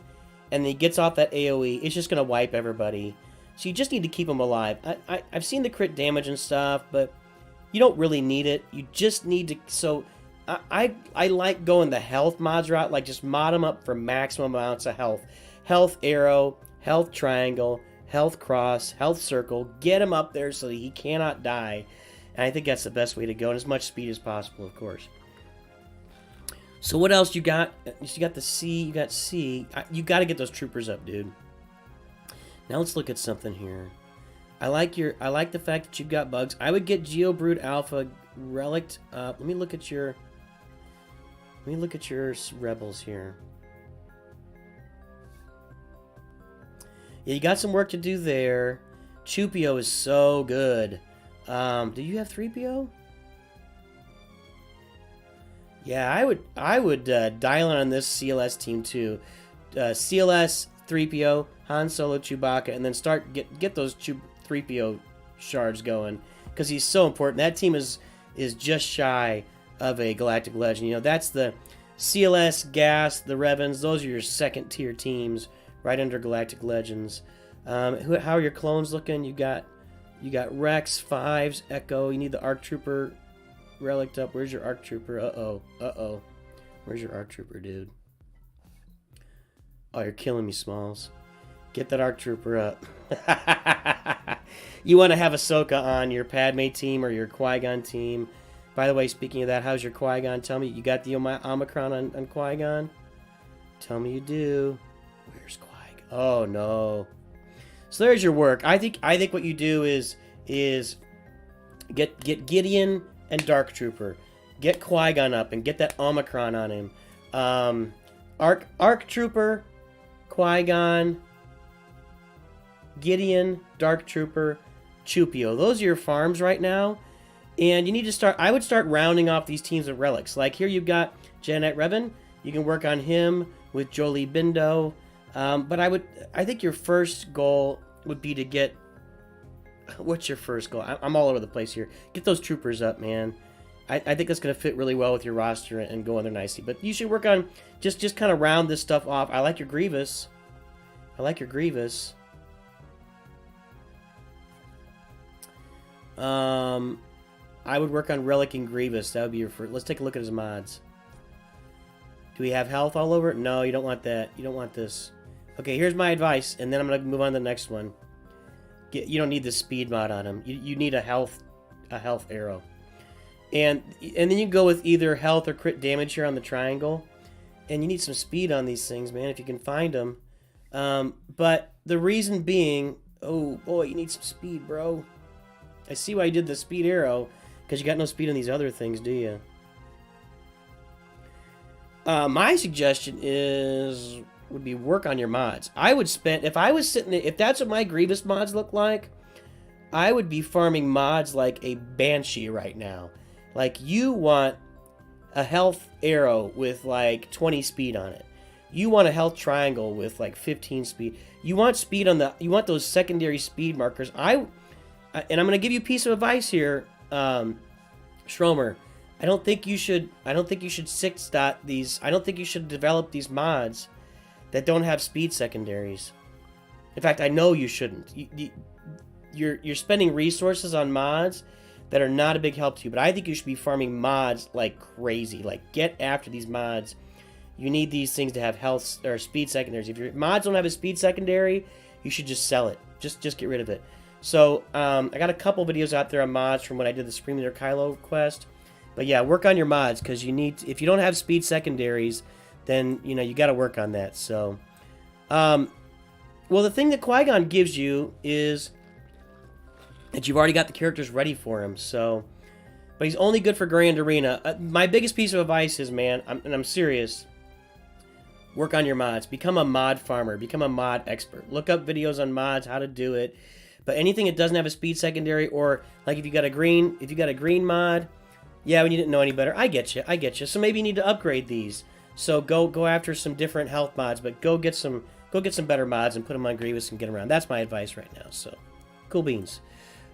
and he gets off that AOE, it's just gonna wipe everybody. So you just need to keep him alive. I've seen the crit damage and stuff, but you don't really need it. You just need to. So I like going the health mods route, like just mod them up for maximum amounts of health. Health arrow, health triangle, health cross, health circle. Get him up there so that he cannot die. And I think that's the best way to go, and as much speed as possible, of course. So what else you got? You got the C, you got C. You got to get those troopers up, dude. Now let's look at something here. I like the fact that you've got bugs. I would get Geobrood Alpha Relict up. Let me look at your rebels here. Yeah, you got some work to do there. Chupio is so good. Do you have 3PO? Yeah, I would dial in on this CLS team too. CLS, 3PO, Han Solo, Chewbacca, and then start get those 3PO shards going, because he's so important. That team is just shy of a Galactic Legend. You know, that's the CLS, Gas, the Revens. Those are your second tier teams, right under Galactic Legends. How are your clones looking? You got Rex, Fives, Echo. You need the ARC Trooper relic up. Where's your ARC Trooper? Uh-oh. Where's your ARC Trooper, dude? Oh, you're killing me, Smalls. Get that ARC Trooper up. You want to have Ahsoka on your Padme team or your Qui-Gon team. By the way, speaking of that, how's your Qui-Gon? Tell me, you got the Omicron on Qui-Gon? Tell me you do. Where's Qui-Gon? Oh, no. So there's your work. I think what you do is get Gideon and Dark Trooper. Get Qui-Gon up and get that Omicron on him. ARC Trooper, Qui-Gon, Gideon, Dark Trooper, Chupio. Those are your farms right now. And you need to start, I would start rounding off these teams of relics. Like here you've got Jedi Knight Revan. You can work on him with Jolie Bindo. But I think your first goal would be to get, what's your first goal? I'm all over the place here. Get those troopers up, man. I think that's going to fit really well with your roster and go in there nicely. But you should work on, just kind of round this stuff off. I like your Grievous. I would work on Relic and Grievous. That would be your first. Let's take a look at his mods. Do we have health all over it? No, you don't want that. You don't want this. Okay, here's my advice, and then I'm going to move on to the next one. You don't need the speed mod on him. You need a health arrow. And then you go with either health or crit damage here on the triangle. And you need some speed on these things, man, if you can find them. But the reason being, oh boy, you need some speed, bro. I see why you did the speed arrow, because you got no speed on these other things, do you? My suggestion would be work on your mods. I would spend, if that's what my Grievous mods look like, I would be farming mods like a Banshee right now. Like, you want a health arrow with like 20 speed on it. You want a health triangle with like 15 speed. You want speed on you want those secondary speed markers. And I'm going to give you a piece of advice here, Schroemer. I don't think you should 6-dot these. I don't think you should develop these mods that don't have speed secondaries. In fact, I know you shouldn't. You're spending resources on mods that are not a big help to you, but I think you should be farming mods like crazy. Like, get after these mods. You need these things to have health or speed secondaries. If your mods don't have a speed secondary, you should just sell it. Just get rid of it. So, I got a couple videos out there on mods from when I did the Supreme Leader Kylo quest. But yeah, work on your mods, because you need, if you don't have speed secondaries, then, you know, you got to work on that. So, well, the thing that Qui-Gon gives you is that you've already got the characters ready for him. So, but he's only good for Grand Arena. My biggest piece of advice is, man, and I'm serious, work on your mods. Become a mod farmer. Become a mod expert. Look up videos on mods, how to do it. But anything that doesn't have a speed secondary, or like if you got a green mod, Yeah, when you didn't know any better. I get you. I get you. So maybe you need to upgrade these. So go after some different health mods, but go get some better mods and put them on Grievous and get around. That's my advice right now. So, cool beans.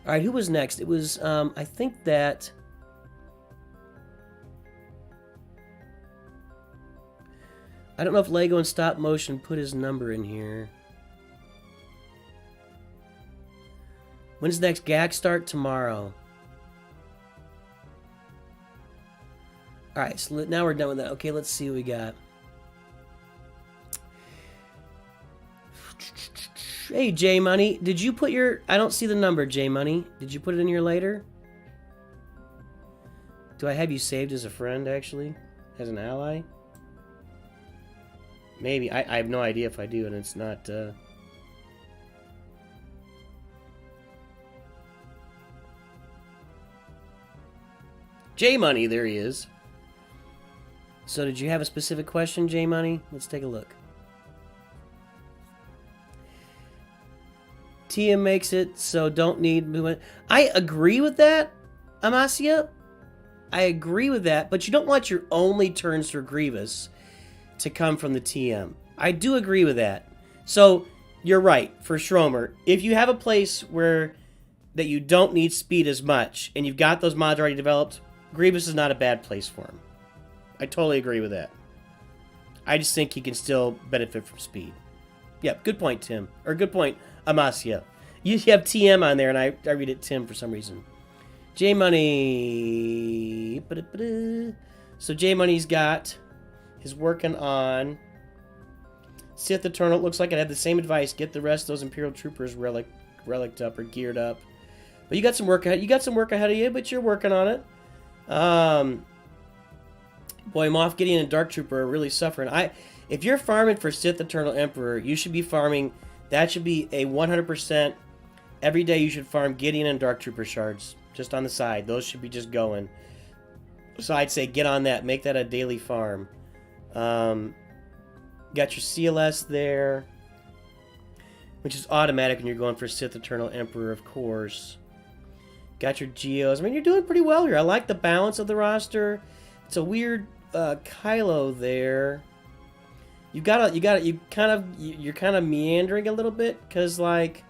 All right, who was next? It was I think that I don't know if Lego and Stop Motion put his number in here. When's the next gag start? Tomorrow. Alright, so now we're done with that. Okay, let's see what we got. Hey, J Money. Did you put your... I don't see the number, J Money. Did you put it in here later? Do I have you saved as a friend, actually? As an ally? Maybe. I have no idea if I do, and it's not... J Money, there he is. So did you have a specific question, J Money? Let's take a look. Tia makes it so don't need movement. I agree with that, Amasia. I agree with that, but you don't want your only turns for Grievous to come from the TM. I do agree with that. So you're right for Schroemer. If you have a place where that you don't need speed as much and you've got those mods already developed, Grievous is not a bad place for him. I totally agree with that. I just think he can still benefit from speed. Yep, good point, Tim. Or good point, Amasia. You have TM on there, and I read it Tim for some reason. J Money. So J Money's got is working on Sith Eternal. It looks like I had the same advice. Get the rest of those Imperial Troopers reliced up or geared up. But you got some work ahead. You got some work ahead of you, but you're working on it. Boy, Moff Gideon and Dark Trooper are really suffering. If you're farming for Sith Eternal Emperor, you should be farming. That should be a 100%. Every day you should farm Gideon and Dark Trooper shards. Just on the side. Those should be just going. So I'd say get on that. Make that a daily farm. Got your CLS there. Which is automatic when you're going for Sith Eternal Emperor, of course. Got your Geos. I mean, you're doing pretty well here. I like the balance of the roster. It's a weird Kylo there. You're kind of meandering a little bit because like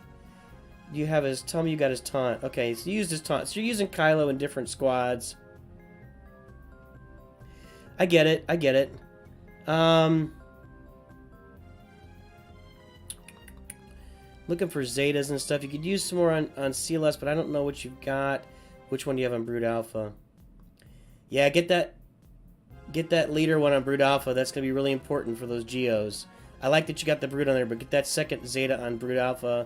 you have his. Tell me you got his taunt. Okay, so you used his taunt. So you're using Kylo in different squads. I get it. I get it. Looking for Zetas and stuff. You could use some more on CLS, but I don't know what you've got. Which one do you have on Brood Alpha? Yeah, get that leader one on Brood Alpha. That's going to be really important for those Geos. I like that you got the Brood on there, but get that second Zeta on Brood Alpha.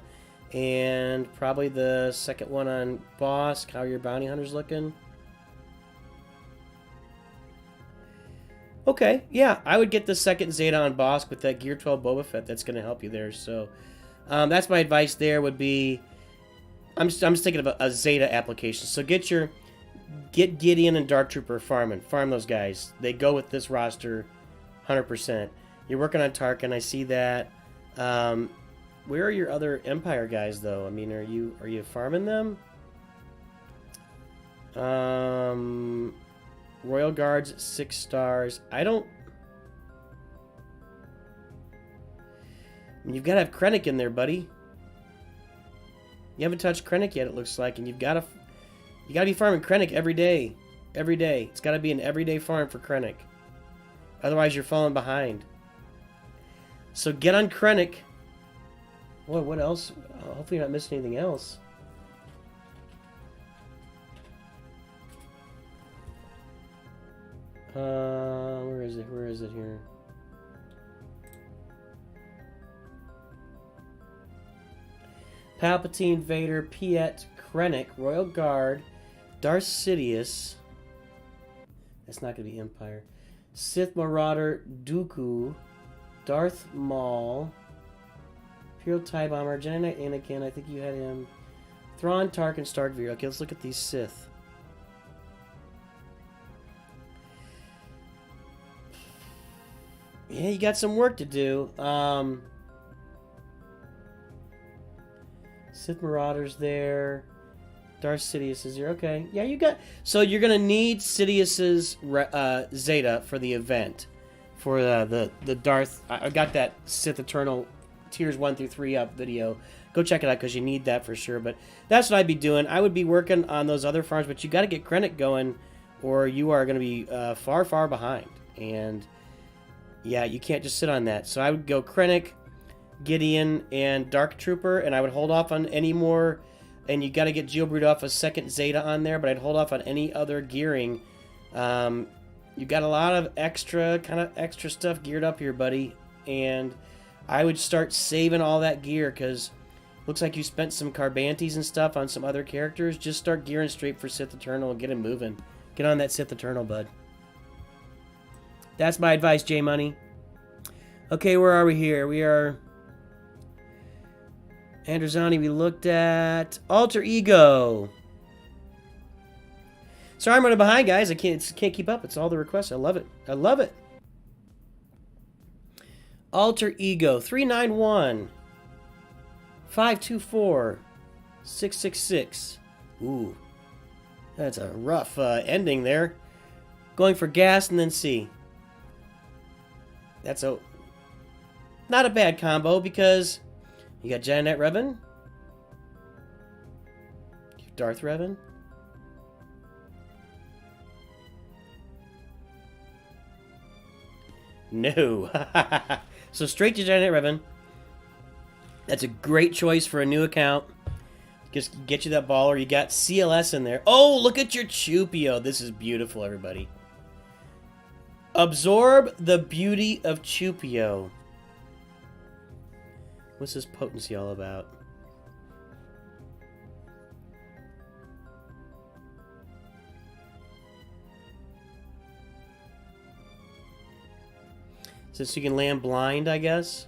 And probably the second one on Bosk. How are your bounty hunters looking? Okay, yeah, I would get the second Zeta on Bosk with that Gear 12 Boba Fett. That's going to help you there. So that's my advice there would be... I'm just thinking of a Zeta application. So get Gideon and Dark Trooper farming. Farm those guys. They go with this roster 100%. You're working on Tarkin. I see that. Where are your other Empire guys, though? I mean, are you farming them? Royal Guards, 6 stars. I mean, you've got to have Krennic in there, buddy. You haven't touched Krennic yet, it looks like, and you got to be farming Krennic every day. Every day. It's got to be an everyday farm for Krennic. Otherwise, you're falling behind. So get on Krennic. Boy, what else? Hopefully you're not missing anything else. Where is it? Where is it here? Palpatine, Vader, Piet, Krennic, Royal Guard, Darth Sidious. That's not going to be Empire. Sith Marauder, Dooku, Darth Maul, Imperial TIE Bomber, Jedi Knight Anakin. I think you had him. Thrawn, Tarkin, Starkveer. Okay, let's look at these Sith. Yeah, you got some work to do. Sith Marauders there. Darth Sidious is here. Okay. Yeah, you got... So you're going to need Sidious's Zeta for the event. For the Darth... I got that Sith Eternal Tiers 1 through 3 up video. Go check it out because you need that for sure. But that's what I'd be doing. I would be working on those other farms, but you got to get Krennic going or you are going to be far, far behind. And yeah, you can't just sit on that. So I would go Krennic, Gideon, and Dark Trooper, and I would hold off on any more... And you got to get Geobrewed off a second Zeta on there, but I'd hold off on any other gearing. You got a lot of extra stuff geared up here, buddy. And I would start saving all that gear, because looks like you spent some Carbantes and stuff on some other characters. Just start gearing straight for Sith Eternal and get him moving. Get on that Sith Eternal, bud. That's my advice, J-Money. Okay, where are we here? We are... Andrazani, we looked at Alter Ego. Sorry I'm running behind, guys. I can't keep up. It's all the requests. I love it. I love it. Alter Ego 391 524 666. Ooh, that's a rough ending there. Going for gas and then C. That's not a bad combo because you got Jedi Knight Revan, Darth Revan, no. So straight to Jedi Knight Revan. That's a great choice for a new account. Just get you that baller. You got CLS in there. Oh, look at your Chupio. This is beautiful, everybody. Absorb the beauty of Chupio. What's this potency all about? So you can land blind, I guess?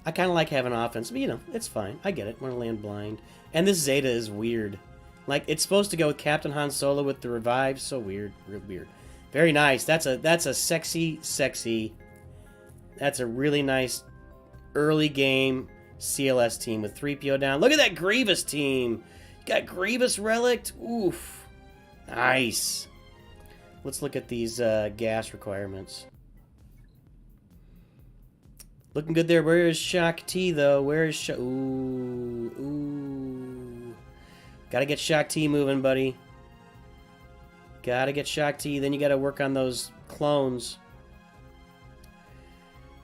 I kind of like having offense, but you know, it's fine. I get it. I want to land blind. And this Zeta is weird. Like, it's supposed to go with Captain Han Solo with the revive. So weird. Real weird. Very nice. That's a sexy... That's a really nice early game CLS team with 3PO down. Look at that Grievous team. You got Grievous relicked. Oof. Nice. Let's look at these gas requirements. Looking good there. Where is Shak T, though? Where is Shak... Ooh. Gotta get Shak T moving, buddy. Gotta get Shak T. Then you gotta work on those clones.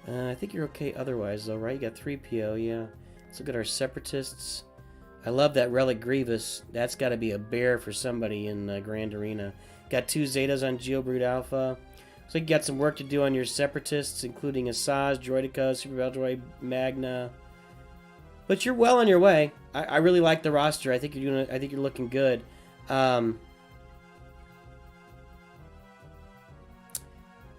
I think you're okay otherwise, though, right? You got 3PO, yeah. Let's look at our Separatists. I love that Relic Grievous. That's got to be a bear for somebody in Grand Arena. Got 2 Zetas on Geobrewed Alpha. So you got some work to do on your Separatists, including Asajj, Droideka, Super Veldroid, Magna. But you're well on your way. I really like the roster. I think you're looking good.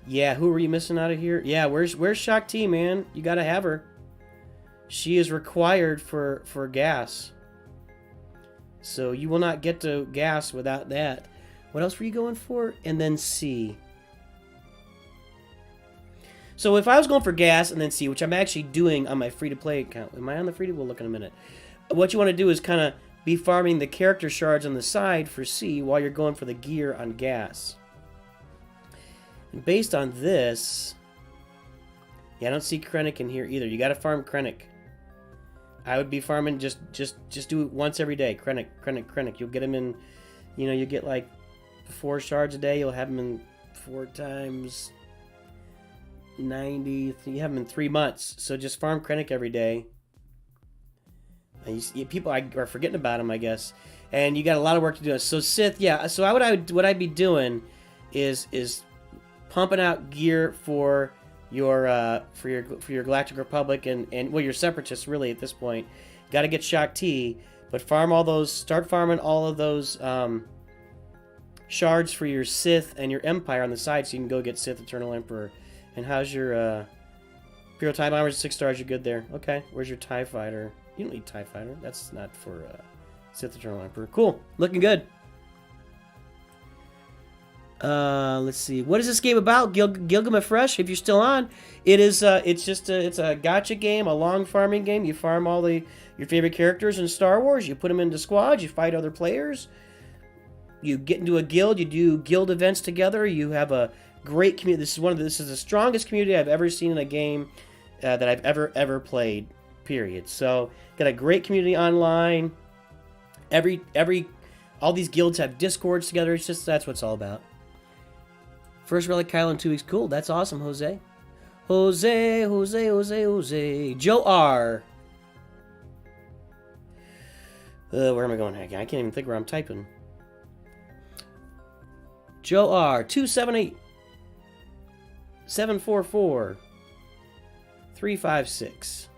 Yeah, who are you missing out of here? Yeah, where's Shak T, man? You gotta have her. She is required for gas. So you will not get to gas without that. What else were you going for? And then C. So if I was going for gas and then C, which I'm actually doing on my free-to-play account. Am I on the free-to-play? We'll look in a minute. What you want to do is kind of be farming the character shards on the side for C while you're going for the gear on gas. And based on this, yeah, I don't see Krennic in here either. You got to farm Krennic. I would be farming just do it once every day. Krennic. You'll get him in, you know, you get like 4 shards a day. You'll have him in 4 times 90. You have him in 3 months. So just farm Krennic every day. And people are forgetting about him, I guess. And you got a lot of work to do. So Sith, yeah. So what I'd be doing is pumping out gear for your Galactic Republic and well, your Separatists really at this point. Got to get Shak T, but start farming all of those shards for your Sith and your Empire on the side, so you can go get Sith Eternal Emperor. And how's your Imperial TIE Bombers? 6 stars, you're good there. Okay, where's your TIE Fighter? You don't need TIE Fighter. That's not for Sith Eternal Emperor. Cool, looking good. Let's see. What is this game about? Gilgamesh Fresh, if you're still on. It is it's a gacha game, a long farming game. You farm all your your favorite characters in Star Wars. You put them into squads. You fight other players. You get into a guild. You do guild events together. You have a great community. This is the strongest community I've ever seen in a game that I've ever played. Period. So got a great community online. All these guilds have discords together. It's just that's what it's all about. First relic Kylo in 2 weeks. Cool. That's awesome, Jose. Jose. Joe R. Where am I going? I can't even think where I'm typing. Joe R. 278 744 356.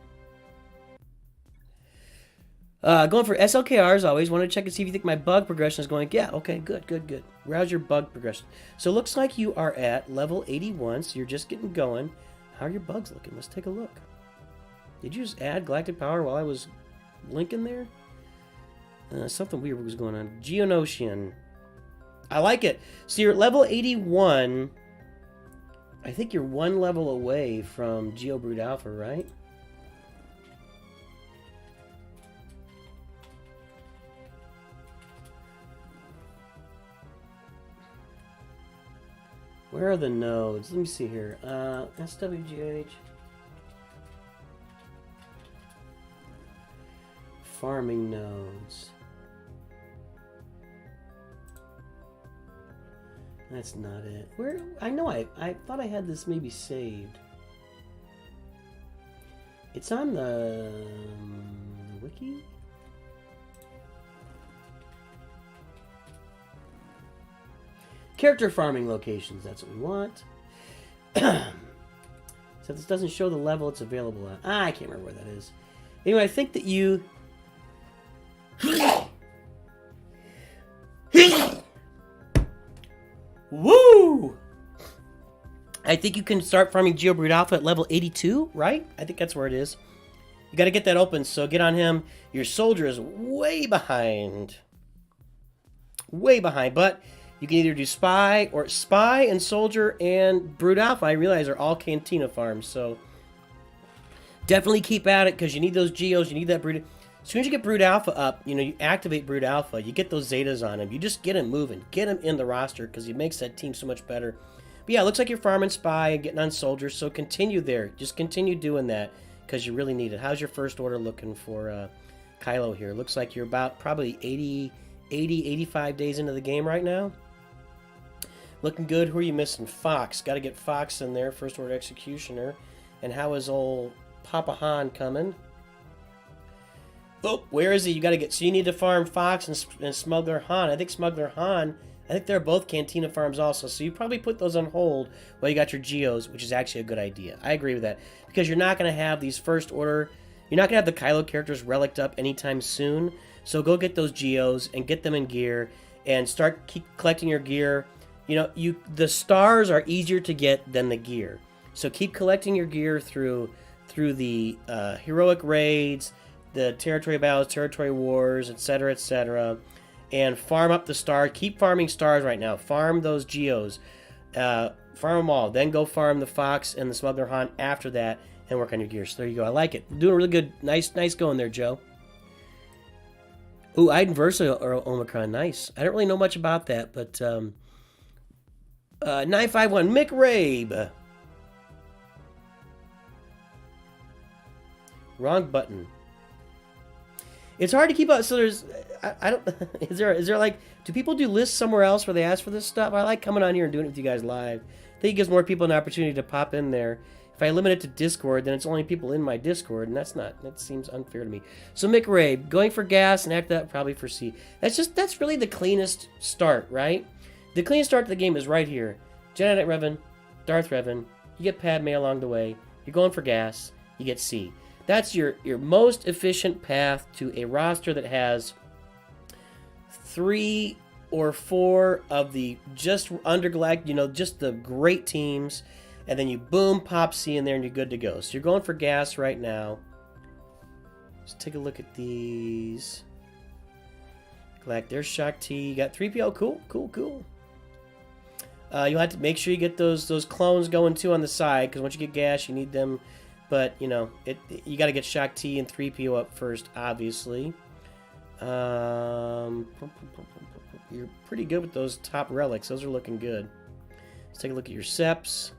Going for SLKR as always. Want to check and see if you think my bug progression is going. Yeah, okay, good. How's your bug progression? So it looks like you are at level 81, so you're just getting going. How are your bugs looking? Let's take a look. Did you just add galactic power while I was linking there? Something weird was going on. Geonosian. I like it. So you're at level 81. I think you're one level away from Geobrood Alpha, right? Where are the nodes? Let me see here. SWGOH. Farming nodes. That's not it. Where? I know I thought I had this maybe saved. It's on the wiki? Character farming locations, that's what we want. So this doesn't show the level it's available at. I can't remember where that is. Anyway, I think that you... Woo! I think you can start farming Geobrood Alpha at level 82, right? I think that's where it is. You got to get that open, so get on him. Your soldier is way behind. Way behind, but you can either do Spy and Soldier and Brood Alpha, I realize, are all Cantina farms, so definitely keep at it because you need those Geos, you need that Brood. As soon as you get Brood Alpha up, you activate Brood Alpha, you get those Zetas on him, you just get him moving, get him in the roster because he makes that team so much better. But yeah, it looks like you're farming Spy and getting on Soldier, so continue there. Just continue doing that because you really need it. How's your first order looking for Kylo here? Looks like you're about probably 85 days into the game right now. Looking good. Who are you missing? Fox. Got to get Fox in there, first order executioner. And how is old Papa Han coming? Oh, where is he? You got to get... So you need to farm Fox and Smuggler Han. I think Smuggler Han... I think they're both Cantina farms also. So you probably put those on hold while you got your Geos, which is actually a good idea. I agree with that. Because you're not going to have these first order... You're not going to have the Kylo characters relicked up anytime soon. So go get those Geos and get them in gear. And keep collecting your gear. The stars are easier to get than the gear. So keep collecting your gear through the heroic raids, the territory battles, territory wars, etc., and farm up the stars. Keep farming stars right now. Farm those Geos. Farm them all. Then go farm the Fox and the Smuggler Han after that and work on your gear. So there you go. I like it. Doing really good. Nice going there, Joe. Ooh, Iden Versa or Omicron. Nice. I don't really know much about that, but 951 McRabe. Wrong button. It's hard to keep up. So there's, I don't. Is there like, do people do lists somewhere else where they ask for this stuff? I like coming on here and doing it with you guys live. I think it gives more people an opportunity to pop in there. If I limit it to Discord, then it's only people in my Discord, and that seems unfair to me. So McRabe, going for gas, and after that probably for C. That's really the cleanest start, right? The cleanest start to the game is right here. Jedi Knight Revan, Darth Revan. You get Padme along the way. You're going for gas. You get C. That's your most efficient path to a roster that has 3 or 4 of the just undergalactic, just the great teams, and then you boom, pop C in there, and you're good to go. So you're going for gas right now. Let's take a look at these. There's Shock T. You got 3PO. Cool. You'll have to make sure you get those clones going too on the side, because once you get gas, you need them But, you know, you got to get Shakti and 3PO up first, obviously. You're pretty good with those top relics. Those are looking good. Let's take a look at your Seps.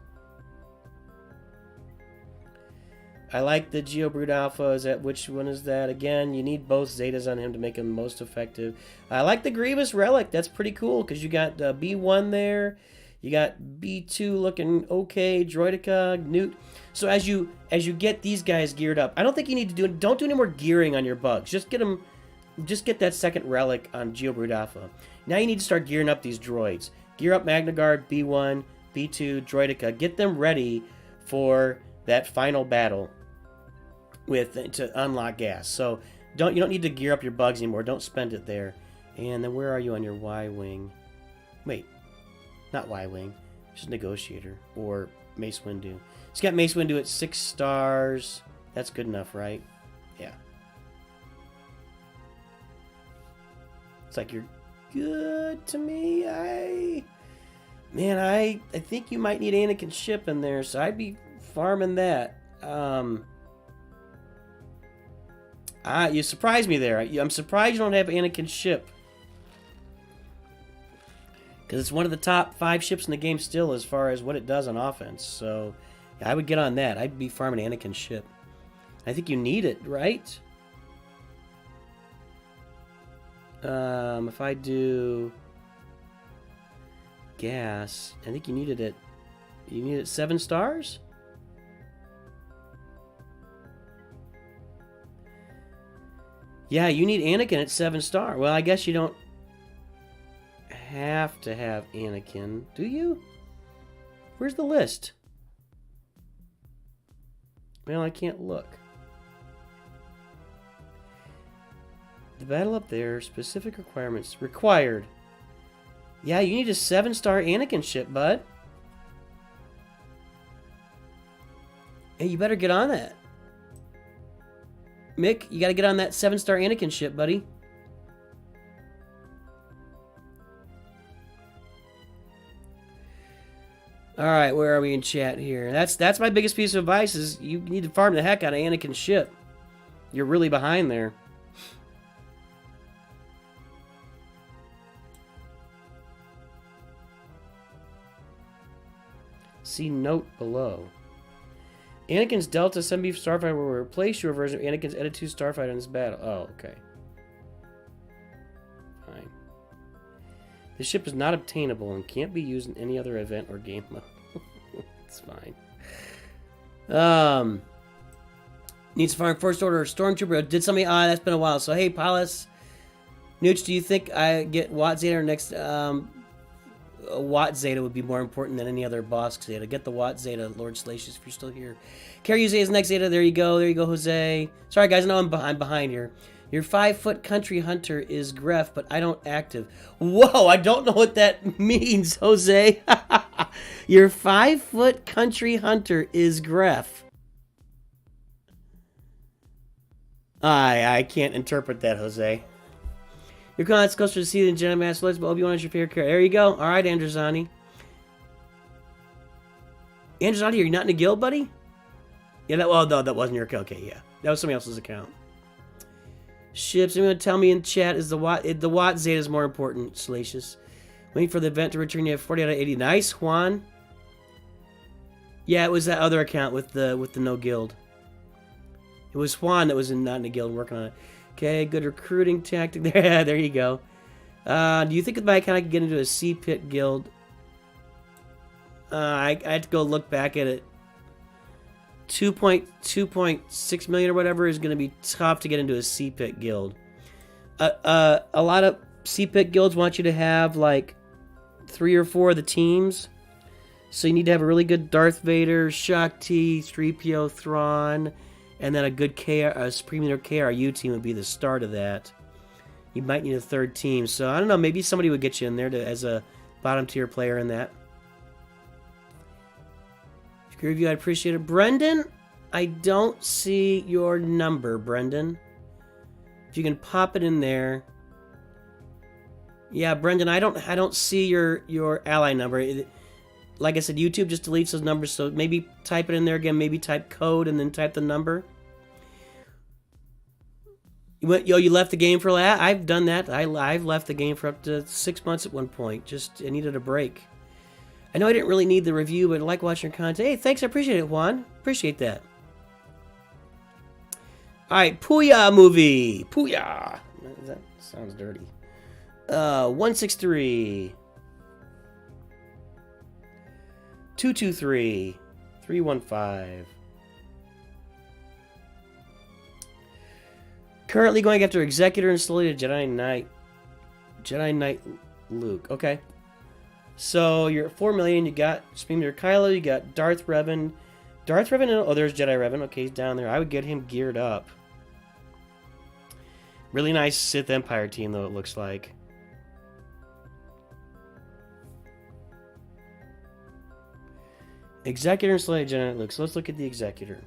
I like the Geobrute Alpha. Which one is that? Again, you need both Zetas on him to make him most effective. I like the Grievous Relic. That's pretty cool because you got B1 there. You got B2 looking okay. Droideka, Newt. So as you get these guys geared up, I don't think you need to don't do any more gearing on your bugs. Just get that second relic on Geobrute Alpha. Now you need to start gearing up these droids. Gear up Magna Guard, B1, B2, Droideka. Get them ready for that final battle to unlock gas. So you don't need to gear up your bugs anymore. Don't spend it there. And then where are you on your Y-Wing? Wait, not Y-Wing. Just Negotiator or Mace Windu. He's got Mace Windu at 6 stars. That's good enough, right? Yeah. It's like you're good to me. I think you might need Anakin's ship in there, so I'd be farming that. You surprised me there. I'm surprised you don't have Anakin's ship. Because it's one of the top 5 ships in the game still as far as what it does on offense. So yeah, I would get on that. I'd be farming Anakin's ship. I think you need it, right? If I do gas, I think you needed it. You need it 7 stars? Yeah, you need Anakin at 7 star. Well, I guess you don't have to have Anakin, do you? Where's the list? Well, I can't look. The battle up there, specific requirements. Required. Yeah, you need a 7-star Anakin ship, bud. Hey, you better get on that. Mick, you gotta get on that 7-star Anakin ship, buddy. Alright, where are we in chat here? That's my biggest piece of advice is you need to farm the heck out of Anakin's ship. You're really behind there. See note below. Anakin's Delta 7B Starfighter will replace your version of Anakin's Edit 2 Starfighter in this battle. Oh, okay. Fine. This ship is not obtainable and can't be used in any other event or game mode. It's fine. Needs to farm First Order Stormtrooper. Did somebody... that's been a while. So, hey, Paulus. Nooch, do you think I get Watt Zeta or next... Watt Zeta would be more important than any other boss Zeta. Get the Watt Zeta, Lord Salacious, if you're still here. Carry Zeta's next Zeta. There you go. There you go, Jose. Sorry, guys. I know I'm behind here. Your 5-foot country hunter is Gref, but I don't active. Whoa, I don't know what that means, Jose. Your 5-foot country hunter is Gref. I can't interpret that, Jose. Your con's closer to see than Jedi Master Lights, but Obi-Wan is your favorite character. There you go. All right, Andrazani. Andrazani, are you not in the guild, buddy? Yeah, no, that wasn't your account. Okay, yeah. That was somebody else's account. Ships, anyone tell me in chat, is the Watt Zeta is more important, Salacious. Waiting for the event to return, you have 40 out of 80. Nice, Juan. Yeah, it was that other account with the no guild. It was Juan that was not in the guild working on it. Okay, good recruiting tactic there. There you go. Do you think with my account I could get into a C-Pit guild? I had to go look back at it. 2.6 million or whatever is going to be tough to get into a C-Pit guild. A lot of C-Pit guilds want you to have like 3 or 4 of the teams. So you need to have a really good Darth Vader, Shakti, 3PO, Thrawn, and then a good Supreme Leader KRU team would be the start of that. You might need a 3rd team. So I don't know, maybe somebody would get you in there as a bottom tier player in that. If you could review, I'd appreciate it. Brendan, I don't see your number, Brendan. If you can pop it in there. Yeah, Brendan, I don't see your ally number. like I said, YouTube just deletes those numbers, so maybe type it in there again, maybe type code and then type the number. You left the game for that? I've done that. I've left the game for up to 6 months at one point. Just, I needed a break. I know I didn't really need the review, but I like watching your content. Hey, thanks, I appreciate it, Juan. Appreciate that. Alright, Puya movie. Puya. That sounds dirty. 163. 223. 315. Currently going after Executor and slowly to Jedi Knight Luke. Okay. So you're at 4 million. You got Speeder Kylo. You got Darth Revan. Darth Revan. Oh, there's Jedi Revan. Okay, he's down there. I would get him geared up. Really nice Sith Empire team, though, it looks like. Executor and slowly Jedi Knight Luke. So let's look at the Executor.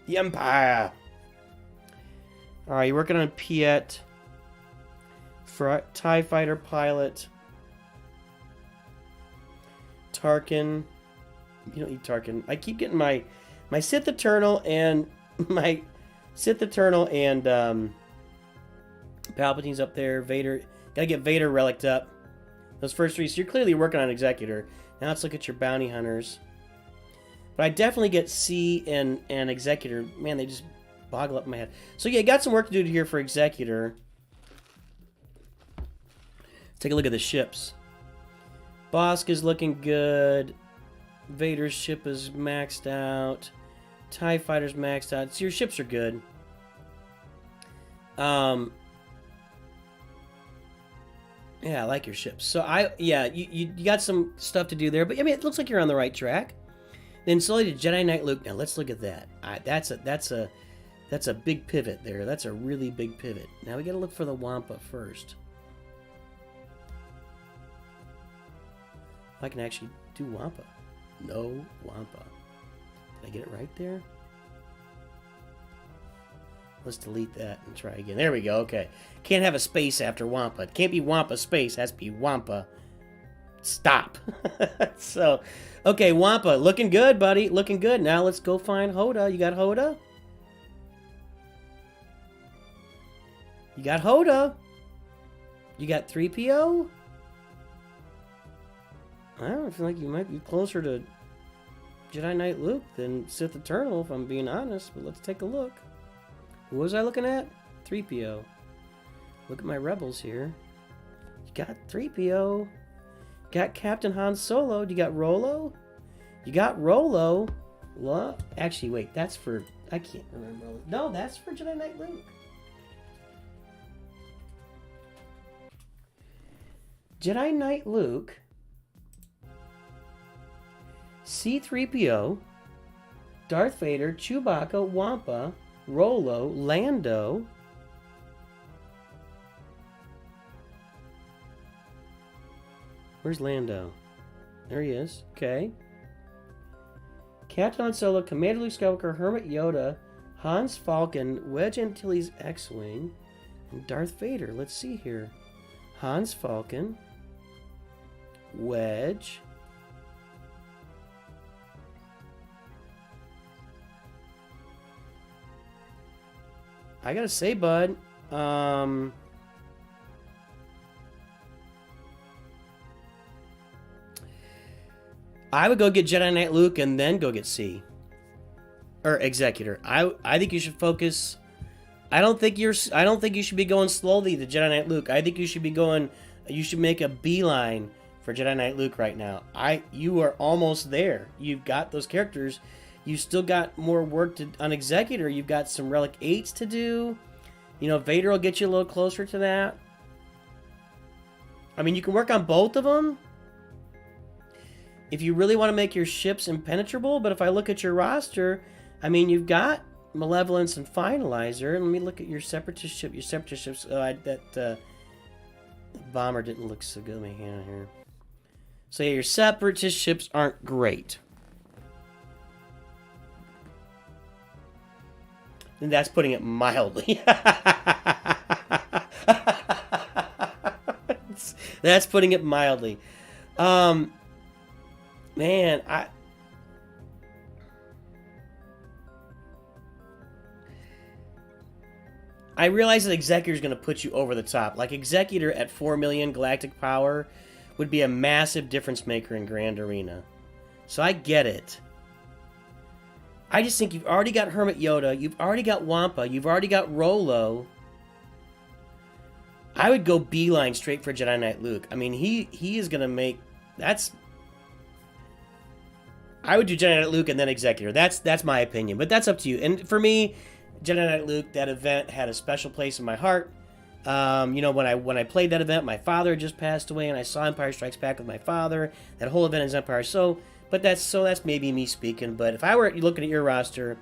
The Empire. Alright, you're working on Piet. TIE Fighter Pilot. Tarkin. You don't need Tarkin. I keep getting my Sith Eternal and my Sith Eternal and Palpatine's up there. Vader. Gotta get Vader relicked up. Those first three. So you're clearly working on Executor. Now let's look at your bounty hunters. But I definitely get C and Executor. Man, they just boggle up in my head. So yeah, got some work to do here for Executor. Let's take a look at the ships. Bosk is looking good. Vader's ship is maxed out. TIE Fighter's maxed out. So your ships are good. Yeah, I like your ships. So you got some stuff to do there, but I mean, it looks like you're on the right track. Then slowly to Jedi Knight Luke. Now let's look at that. That's a big pivot there. That's a really big pivot. Now we got to look for the Wampa first. I can actually do Wampa. No Wampa. Did I get it right there? Let's delete that and try again. There we go. Okay. Can't have a space after Wampa. It can't be Wampa space. It has to be Wampa. Stop. So, okay, Wampa. Looking good, buddy. Looking good. Now let's go find Hoda. You got Hoda? You got Hoda. You got 3PO? I don't feel like you might be closer to Jedi Knight Luke than Sith Eternal, if I'm being honest. But let's take a look. Who was I looking at? 3PO. Look at my rebels here. You got 3PO. Got Captain Han Solo. You got Rolo? You got Rolo. Well, actually, wait. That's for... I can't remember. No, that's for Jedi Knight Luke. Jedi Knight Luke, C-3PO, Darth Vader, Chewbacca, Wampa, Rolo, Lando. Where's Lando? There he is. Okay. Captain Han Solo, Commander Luke Skywalker, Hermit Yoda, Hans Falcon, Wedge Antilles X-Wing, and Darth Vader. Let's see here. Hans Falcon, Wedge, I gotta say, bud, I would go get Jedi Knight Luke and then go get C. Or Executor. I think you should focus. I don't think you should be going slowly to Jedi Knight Luke. I think you should be going. You should make a beeline for Jedi Knight Luke right now. You are almost there. You've got those characters. You still got more work on Executor. You've got some Relic 8s to do. You know, Vader will get you a little closer to that. I mean, you can work on both of them if you really want to make your ships impenetrable. But if I look at your roster, I mean, you've got Malevolence and Finalizer. Let me look at your Separatist ship. Your Separatist ships. That bomber didn't look so good. Let me hand here. So yeah, your Separatist ships aren't great. And that's putting it mildly. That's putting it mildly. Man, I realize that Executor is going to put you over the top. Like, Executor at 4 million galactic power would be a massive difference maker in Grand Arena. So I get it. I just think you've already got Hermit Yoda, you've already got Wampa, you've already got Rolo. I would go beeline straight for Jedi Knight Luke. I mean, he is going to make... That's... I would do Jedi Knight Luke and then Executor. That's my opinion, but that's up to you. And for me... Jedi Knight Luke, that event had a special place in my heart. You know, when I played that event, my father just passed away, and I saw Empire Strikes Back with my father. That whole event is Empire. But that's maybe me speaking. But if I were looking at your roster,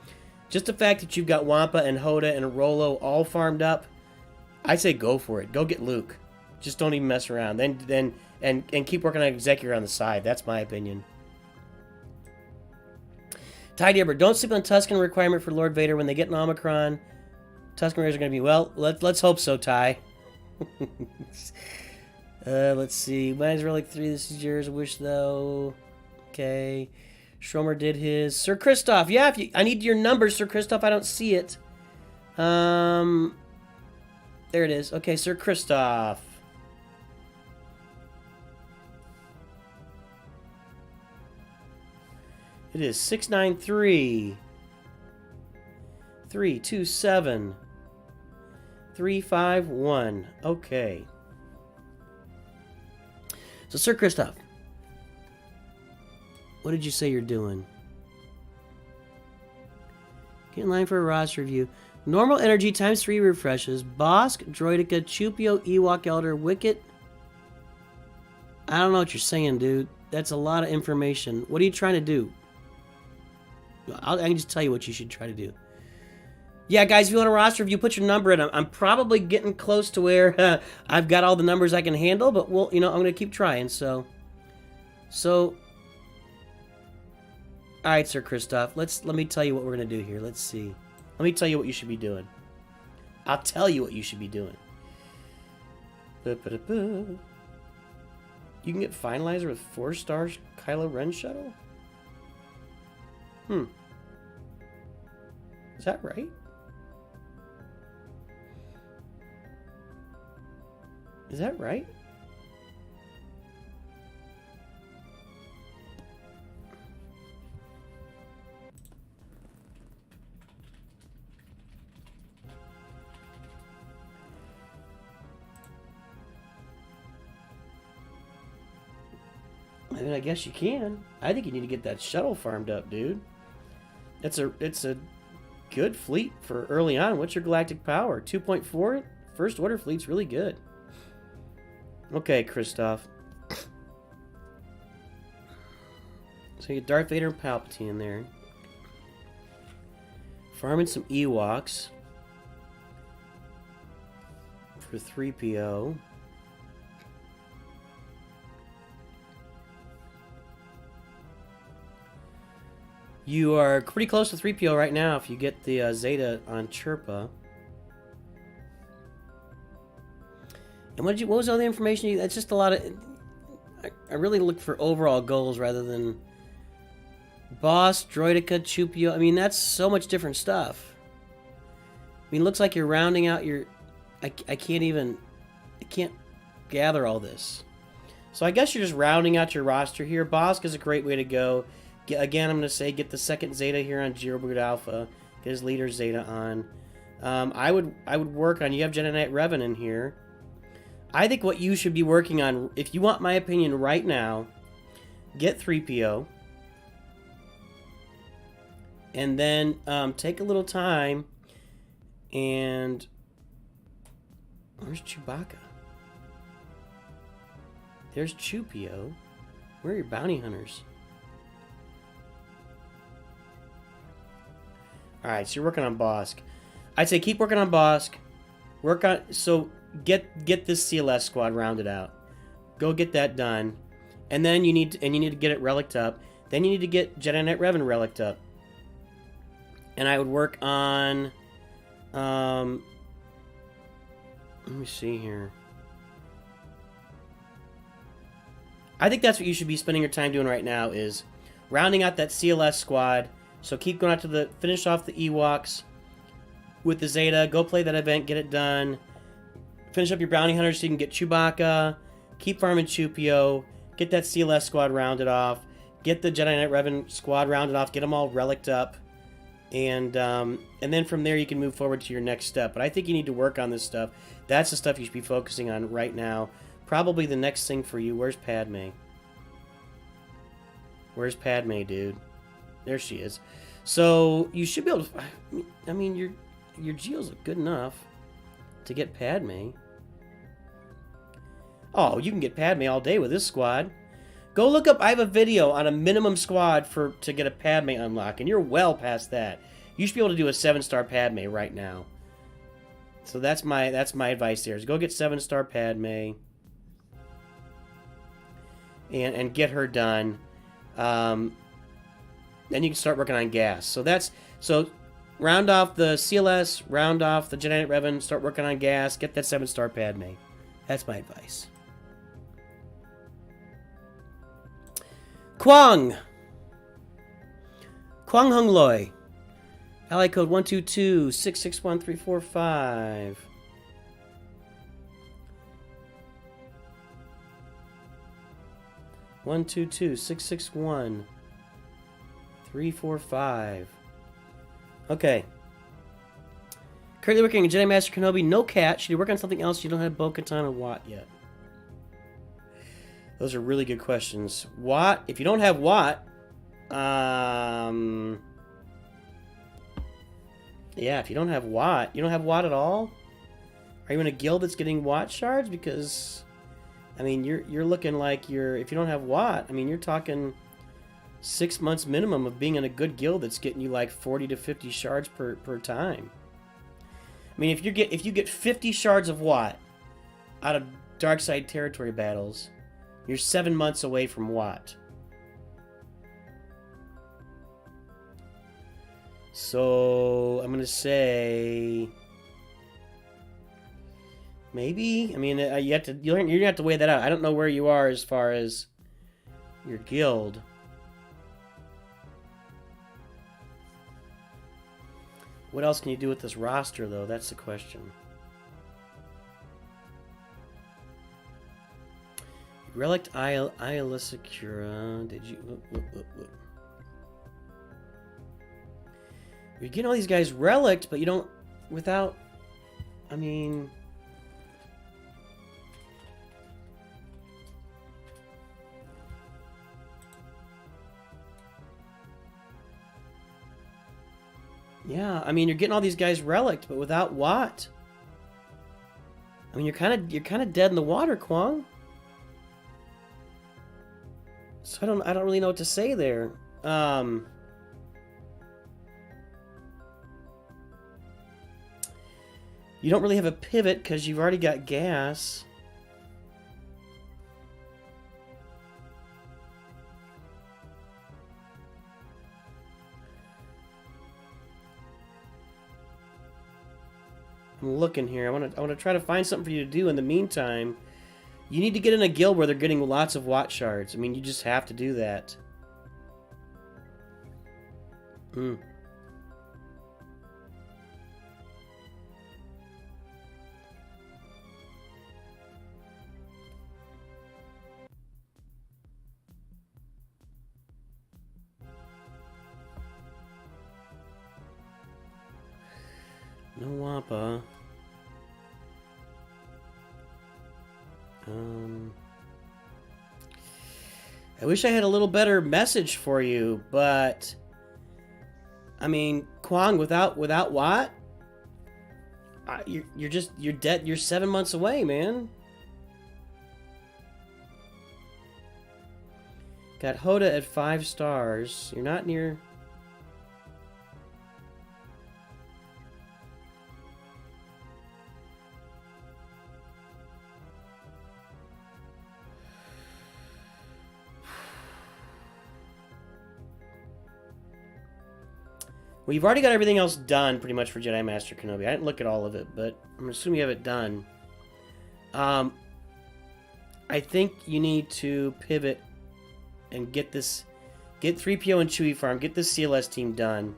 just the fact that you've got Wampa and Hoda and Rolo all farmed up, I'd say go for it. Go get Luke. Just don't even mess around. Then keep working on Executor on the side. That's my opinion. Ty Dibber, don't sleep on Tusken requirement for Lord Vader when they get an Omicron. Tusken Raiders are going to be, well, let's hope so, Ty. Let's see. Mine's Relic 3, this is yours. Wish, though. Okay. Schroemer did his. Sir Kristoff, yeah, I need your number, Sir Kristoff. I don't see it. There it is. Okay, Sir Kristoff. It is 693 327 351. Okay. So, Sir Kristoff, what did you say you're doing? Get in line for a roster review. Normal energy times 3 refreshes. Bosk, Droideka, Chupio, Ewok Elder, Wicket. I don't know what you're saying, dude. That's a lot of information. What are you trying to do? I can just tell you what you should try to do. Yeah, guys, if you want a roster review, put your number in. I'm probably getting close to where I've got all the numbers I can handle, but I'm going to keep trying. So, all right, Sir Kristoff. Let me tell you what we're going to do here. Let's see. Let me tell you what you should be doing. I'll tell you what you should be doing. You can get Finalizer with 4 stars Kylo Ren shuttle? Is that right? Is that right? I mean, I guess you can. I think you need to get that shuttle farmed up, dude. It's a good fleet for early on. What's your galactic power? 2.4? First order fleet's really good. Okay, Kristoff. So you get Darth Vader and Palpatine there. Farming some Ewoks. For 3PO. You are pretty close to 3PO right now if you get the Zeta on Chirpa. And what was all the information? That's just a lot of... I really look for overall goals rather than... Boss, Droideka, Chupio. I mean, that's so much different stuff. I mean, it looks like you're rounding out your... I can't gather all this. So I guess you're just rounding out your roster here. Bosk is a great way to go. Again, I'm going to say get the second Zeta here on Jiroboot Alpha. Get his leader Zeta on. I would work on... You have Jedi Knight Revan in here. I think what you should be working on, if you want my opinion right now, get 3PO. And then take a little time and... Where's Chewbacca? There's Chupio. Where are your bounty hunters? Alright, so you're working on Bosk. I'd say keep working on Bosk. Work on... So, get this CLS squad rounded out. Go get that done. And then you need to get it relicked up. Then you need to get Jedi Knight Revan relicked up. And I would work on... let me see here. I think that's what you should be spending your time doing right now is rounding out that CLS squad. So keep going out to the finish off the Ewoks with the Zeta. Go play that event, get it done. Finish up your bounty hunters so you can get Chewbacca. Keep farming Chupio. Get that CLS squad rounded off. Get the Jedi Knight Revan squad rounded off. Get them all relicked up. And then from there you can move forward to your next step. But I think you need to work on this stuff. That's the stuff you should be focusing on right now. Probably the next thing for you. Where's Padme? Where's Padme, dude? There she is. So you should be able to... I mean, your geos look good enough to get Padme. Oh, you can get Padme all day with this squad. Go look up... I have a video on a minimum squad to get a Padme unlock, and you're well past that. You should be able to do a 7-star Padme right now. So that's my advice there. Is go get 7-star Padme. And get her done. Then you can start working on gas. So round off the CLS, round off the Jedi Knight Revan, start working on gas, get that 7-star Padme. That's my advice. Kwang Hung Loi. Ally code 122-661-345. One, 345. Okay. Currently working on Jedi Master Kenobi. No cat. Should you work on something else? You don't have Bo-Katan or Watt yet. Those are really good questions. Watt. If you don't have Watt, yeah. If you don't have Watt, you don't have Watt at all. Are you in a guild that's getting Watt shards? Because, I mean, you're looking like if you don't have Watt, I mean, you're talking 6 months minimum of being in a good guild that's getting you like 40 to 50 shards per time. I mean, if you get 50 shards of Watt out of dark side territory battles, you're 7 months away from Watt. So I'm gonna say maybe. I mean, you're gonna have to weigh that out. I don't know where you are as far as your guild. What else can you do with this roster, though? That's the question. Relict Ayla Secura. Did you... You're getting all these guys relict, but you don't... Without... I mean... Yeah, I mean, you're getting all these guys relict, but without Watt. I mean, you're kind of dead in the water, Kwang. So I don't really know what to say there. You don't really have a pivot because you've already got gas. I'm looking here. I want to try to find something for you to do in the meantime. You need to get in a guild where they're getting lots of Watt shards. I mean, you just have to do that. No Wappa. I wish I had a little better message for you, but I mean, Kwang, without Watt, you're dead. You're 7 months away, man. Got Hoda at 5 stars. You're not near. Well, you've already got everything else done, pretty much, for Jedi Master Kenobi. I didn't look at all of it, but I'm assuming you have it done. I think you need to pivot and get 3PO and Chewie farm, get this CLS team done.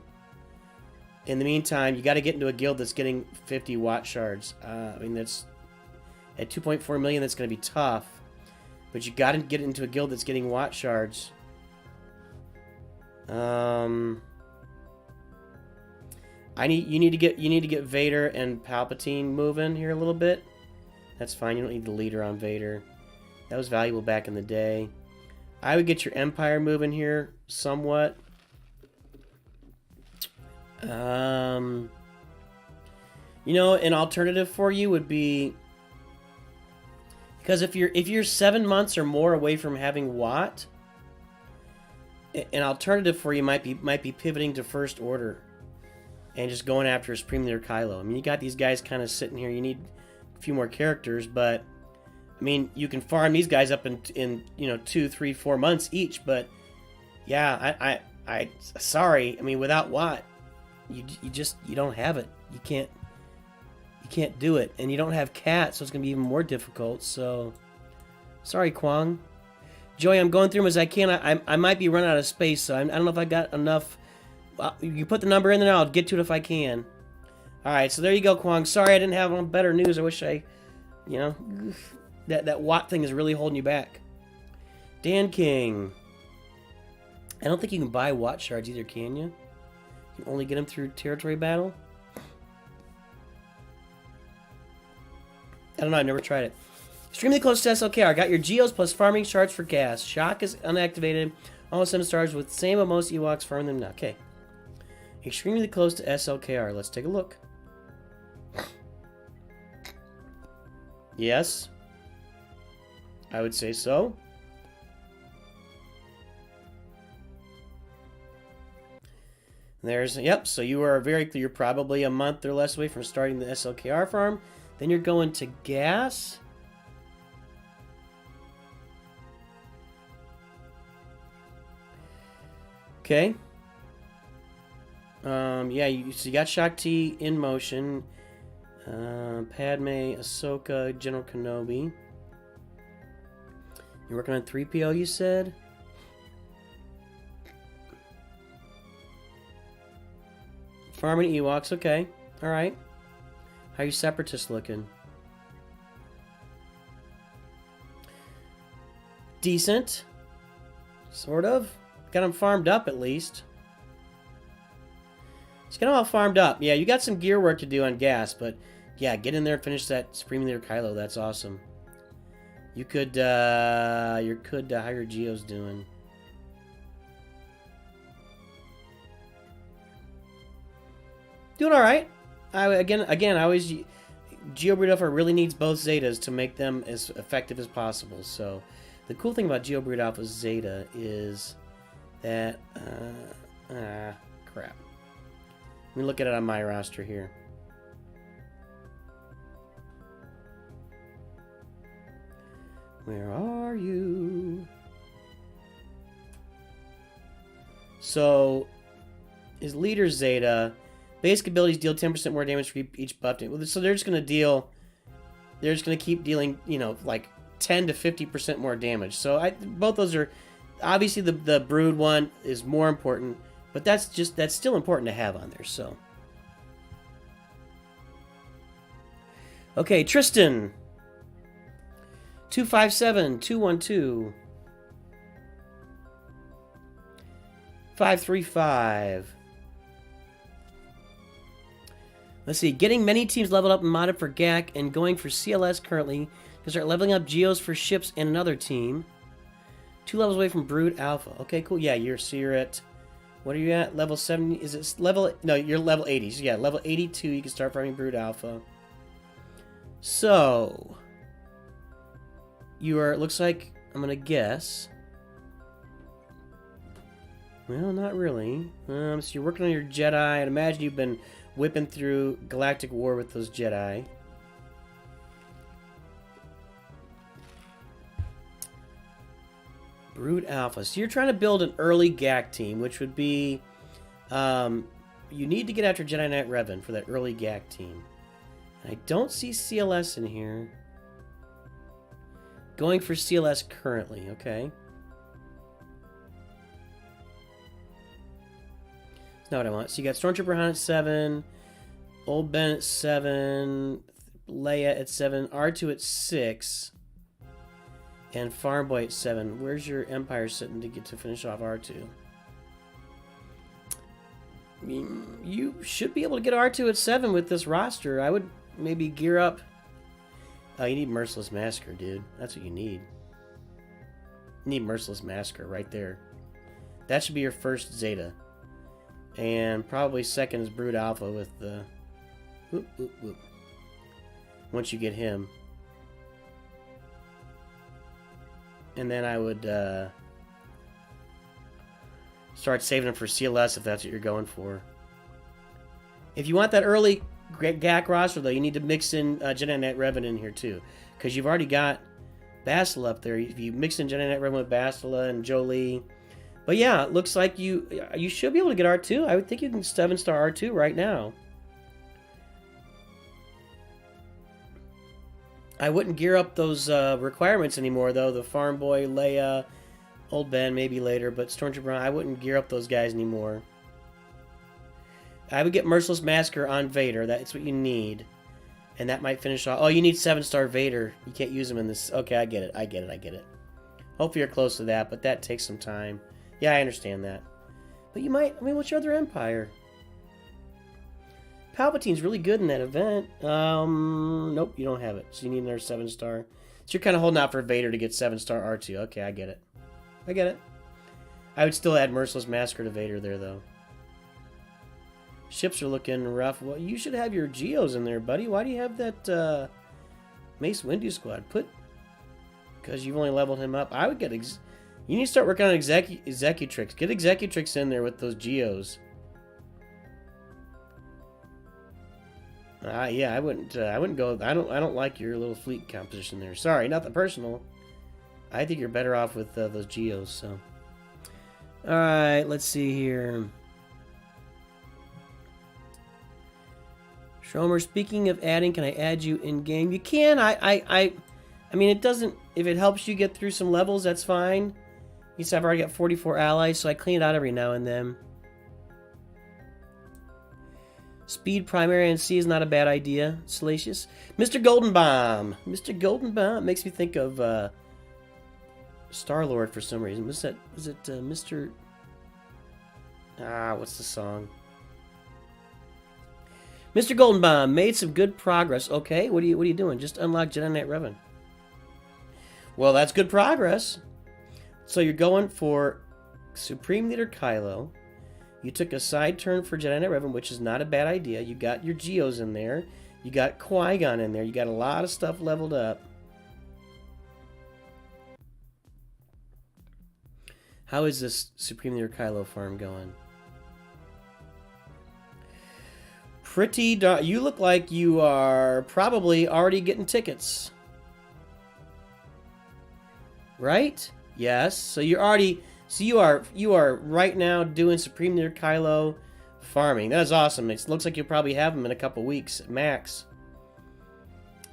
In the meantime, you got to get into a guild that's getting 50 watt shards. I mean, that's at 2.4 million. That's going to be tough, but you got to get into a guild that's getting watt shards. You need to get Vader and Palpatine moving here a little bit. That's fine. You don't need the leader on Vader. That was valuable back in the day. I would get your Empire moving here somewhat. You know, an alternative for you would be, because if you're 7 months or more away from having Watt, an alternative for you might be pivoting to First Order and just going after a Supreme Leader Kylo. I mean, you got these guys kind of sitting here. You need a few more characters, but I mean, you can farm these guys up in you know 2, 3, 4 months each. But yeah, I sorry. I mean, without Watt, you don't have it. You can't do it, and you don't have Cat, so it's gonna be even more difficult. So sorry, Kwang. Joey, I'm going through them as I can. I might be running out of space, so I don't know if I got enough. You put the number in there, I'll get to it if I can. All right, so there you go, Kwang. Sorry I didn't have better news. I wish I, you know, that Watt thing is really holding you back. Dan King. I don't think you can buy Watt shards either, can you? You can only get them through territory battle. I don't know. I've never tried it. Extremely close to SLKR. Got your Geos plus farming shards for gas. Shock is unactivated. Almost 7 stars with same of most Ewoks. Farm them now. Okay. Extremely close to SLKR. Let's take a look. Yes. I would say so. There's, yep, so you are you're probably a month or less away from starting the SLKR farm. Then you're going to gas. Okay. Yeah, so you got Shakti in motion. Padme, Ahsoka, General Kenobi. You're working on 3PO, you said? Farming Ewoks, okay. Alright. How are you Separatists looking? Decent. Sort of. Got them farmed up at least. Just get them all farmed up. Yeah, you got some gear work to do on gas, but yeah, get in there and finish that Supreme Leader Kylo. That's awesome. You could, how your Geo's doing? Doing all right. Again, I always Geo Breed Alpha really needs both Zetas to make them as effective as possible. So, the cool thing about Geo Breed Alpha Zeta is that crap. Let me look at it on my roster here. Where are you? So, his leader Zeta. Basic abilities deal 10% more damage for each buff. So they're just going to keep dealing, you know, like 10 to 50% more damage. So both those are, obviously the Brood one is more important, but that's still important to have on there, so. Okay, Tristan. 257, 212. 535. Let's see, getting many teams leveled up and modded for GAC and going for CLS currently. Can start leveling up Geos for ships and another team. 2 levels away from Brood Alpha. Okay, cool. Yeah, you're at, what are you at? Level 70? Is it level, no, you're level 80. So yeah, level 82, you can start farming Brood Alpha. So, you are, it looks like, I'm going to guess. Well, not really. So you're working on your Jedi. I'd imagine you've been whipping through Galactic War with those Jedi. Brood Alpha. So you're trying to build an early GAC team, which would be... you need to get after Jedi Knight Revan for that early GAC team. I don't see CLS in here. Going for CLS currently, okay. That's not what I want. So you got Stormtrooper Han at 7, Old Ben at 7, Leia at 7, R2 at 6, and Farm Boy at 7. Where's your Empire sitting to get to finish off R2? I mean, you should be able to get R2 at 7 with this roster. I would maybe gear up. Oh, you need Merciless Massacre, dude. That's what you need. You need Merciless Massacre right there. That should be your first Zeta. And probably second is Brood Alpha with the... Whoop, whoop, whoop. Once you get him. And then I would start saving them for CLS if that's what you're going for. If you want that early GAC roster, though, you need to mix in Jedi Knight Revan in here, too. Because you've already got Bastila up there. If you mix in Jedi Knight Revan with Bastila and Jolie. But yeah, it looks like you should be able to get R2. I would think you can 7-star R2 right now. I wouldn't gear up those requirements anymore, though. The Farm Boy, Leia, Old Ben, maybe later. But Stormtrooper, I wouldn't gear up those guys anymore. I would get Merciless Massacre on Vader. That's what you need. And that might finish off... Oh, you need 7-star Vader. You can't use him in this... Okay, I get it. I get it. Hopefully you're close to that, but that takes some time. Yeah, I understand that. But you might... I mean, what's your other Empire? Palpatine's really good in that event. Nope, you don't have it. So you need another 7-star. So you're kind of holding out for Vader to get 7-star R2. Okay, I get it. I would still add Merciless Massacre to Vader there, though. Ships are looking rough. Well, you should have your Geos in there, buddy. Why do you have that Mace Windu squad? Because you've only leveled him up. I would get... You need to start working on Executrix. Get Executrix in there with those Geos. Yeah, I wouldn't go... I don't like your little fleet composition there. Sorry, nothing personal. I think you're better off with those Geos, so... Alright, let's see here... Schroemer, speaking of adding, can I add you in-game? You can. I mean, it doesn't... If it helps you get through some levels, that's fine. You said I've already got 44 allies, so I clean it out every now and then. Speed primary and C is not a bad idea. Salacious. Mr. Goldenbaum. Mr. Goldenbaum makes me think of Star-Lord for some reason. Was it Mr... what's the song? Mr. Goldenbaum made some good progress. Okay, what are you doing? Just unlock Jedi Knight Revan. Well, that's good progress. So you're going for Supreme Leader Kylo. You took a side turn for Jedi Knight Revan, which is not a bad idea. You got your Geos in there. You got Qui-Gon in there. You got a lot of stuff leveled up. How is this Supreme Leader Kylo farm going? Pretty darn... You look like you are probably already getting tickets. Right? Yes. So you're already... So you are right now doing Supreme Leader Kylo farming. That's awesome. It looks like you'll probably have them in a couple weeks, max.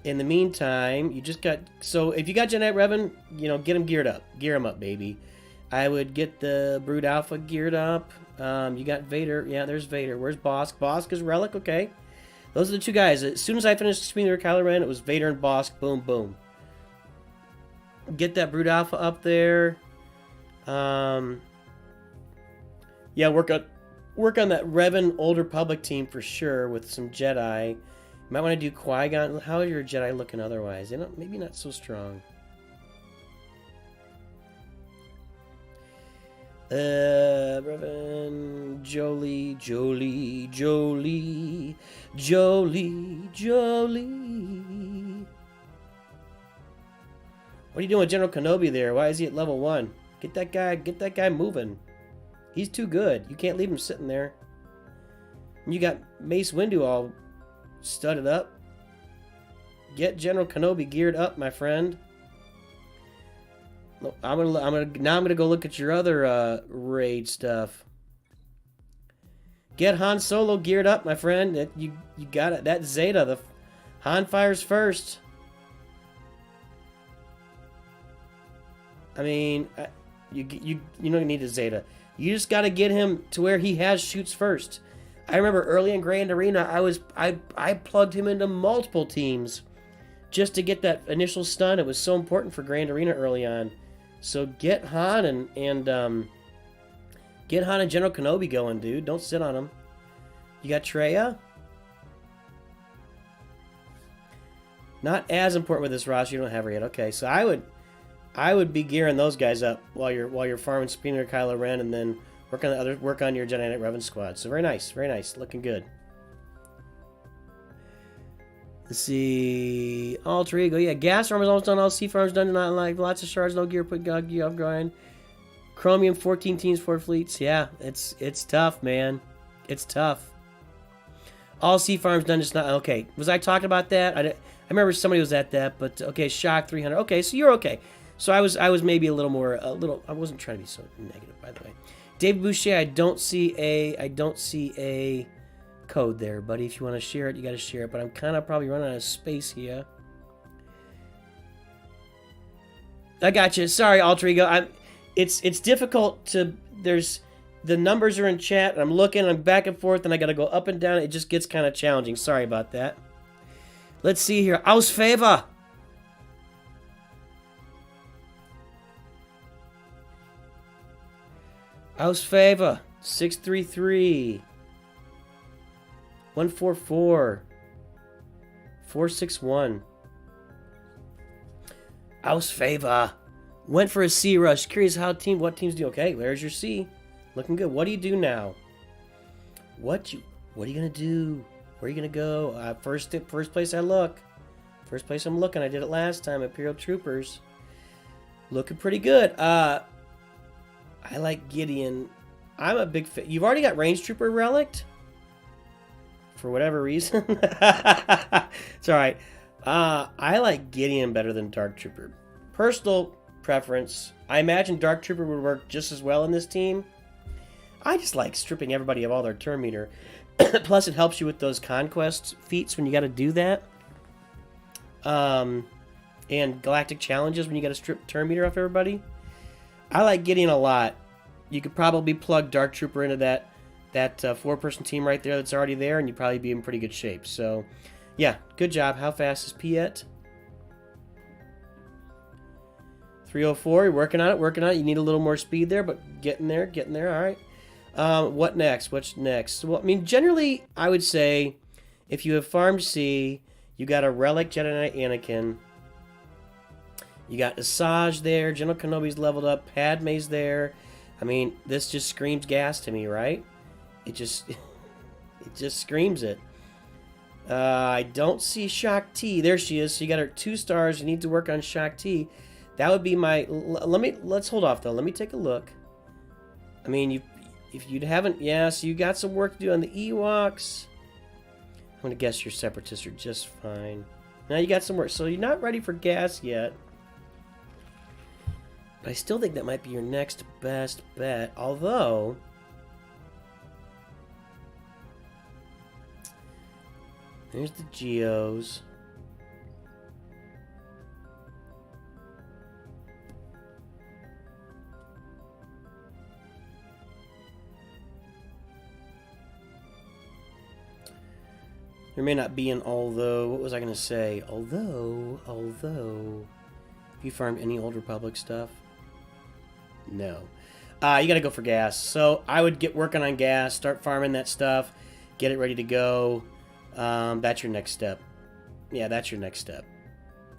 In the meantime, you just got... So if you got Jedi Knight Revan, get them geared up. Gear them up, baby. I would get the Brood Alpha geared up. You got Vader. Yeah, there's Vader. Where's Bosk? Bosk is Relic. Okay. Those are the two guys. As soon as I finished Supreme Leader Kylo Ren, it was Vader and Bosk. Boom, boom. Get that Brood Alpha up there. Yeah, work on that Revan Old Republic team for sure with some Jedi. You might want to do Qui-Gon. How are your Jedi looking otherwise? Maybe not so strong. Revan, Jolie. What are you doing with General Kenobi there? Why is he at level 1? Get that guy moving. He's too good. You can't leave him sitting there. And you got Mace Windu all studded up. Get General Kenobi geared up, my friend. I'm gonna go look at your other raid stuff. Get Han Solo geared up, my friend. You got it. That Zeta, the Han fires first. I mean, you don't need a Zeta. You just got to get him to where he has shoots first. I remember early in Grand Arena, I plugged him into multiple teams just to get that initial stun. It was so important for Grand Arena early on. So get Han and get Han and General Kenobi going, dude. Don't sit on him. You got Traya. Not as important with this roster. You don't have her yet. Okay, so I would be gearing those guys up while you're farming Spinner, Kylo Ren, and then work on your Jedi Knight Revan squad. So very nice, looking good. Let's see, Alter Ego, yeah, gas armor's almost done. All sea farms done. Not like lots of shards, no gear, put gear off grind. Chromium, 14 teams, 4 fleets. Yeah, it's tough, man. It's tough. All sea farms done. Just not okay. Was I talking about that? I remember somebody was at that, but okay, shock 300. Okay, so you're okay. So I was maybe a little. I wasn't trying to be so negative, by the way. David Boucher, I don't see a code there, buddy. If you want to share it, you got to share it. But I'm kind of probably running out of space here. I got you. Sorry, Alter Ego. It's difficult to. There's the numbers are in chat. And I'm looking. I'm back and forth, and I got to go up and down. It just gets kind of challenging. Sorry about that. Let's see here. Aus favor. Aus favor. 633. 144. 461. Aus favor. Went for a C rush. Curious what teams do. Okay, there's your C. Looking good. What do you do now? What are you gonna do? Where are you gonna go? First place I look. First place I'm looking. I did it last time. Imperial Troopers. Looking pretty good. I like Gideon. I'm a big fan. You've already got Range Trooper Relict? For whatever reason. It's alright. I like Gideon better than Dark Trooper. Personal preference. I imagine Dark Trooper would work just as well in this team. I just like stripping everybody of all their turn meter. Plus, it helps you with those conquest feats when you got to do that. And galactic challenges when you got to strip turn meter off everybody. I like Gideon a lot. You could probably plug Dark Trooper into that 4-person team right there that's already there, and you'd probably be in pretty good shape. So, yeah, good job. How fast is Piet? 304. You're working on it. You need a little more speed there, but getting there. All right. What next? What's next? Well, I mean, generally, I would say if you have farmed C, you got a Relic Jedi Knight Anakin. You got Asajj there. General Kenobi's leveled up. Padme's there. I mean, this just screams gas to me, right? It just screams it. I don't see Shak T. There she is. So you got her 2 stars. You need to work on Shak T. That would be my. Let's hold off though. Let me take a look. I mean, if you haven't, yeah. So you got some work to do on the Ewoks. I'm gonna guess your Separatists are just fine. Now you got some work. So you're not ready for gas yet. But I still think that might be your next best bet. Although, there's the Geos. There may not be an although. What was I going to say? Although, have you farmed any Old Republic stuff? No. You got to go for gas. So I would get working on gas, start farming that stuff, get it ready to go. That's your next step. Yeah, that's your next step.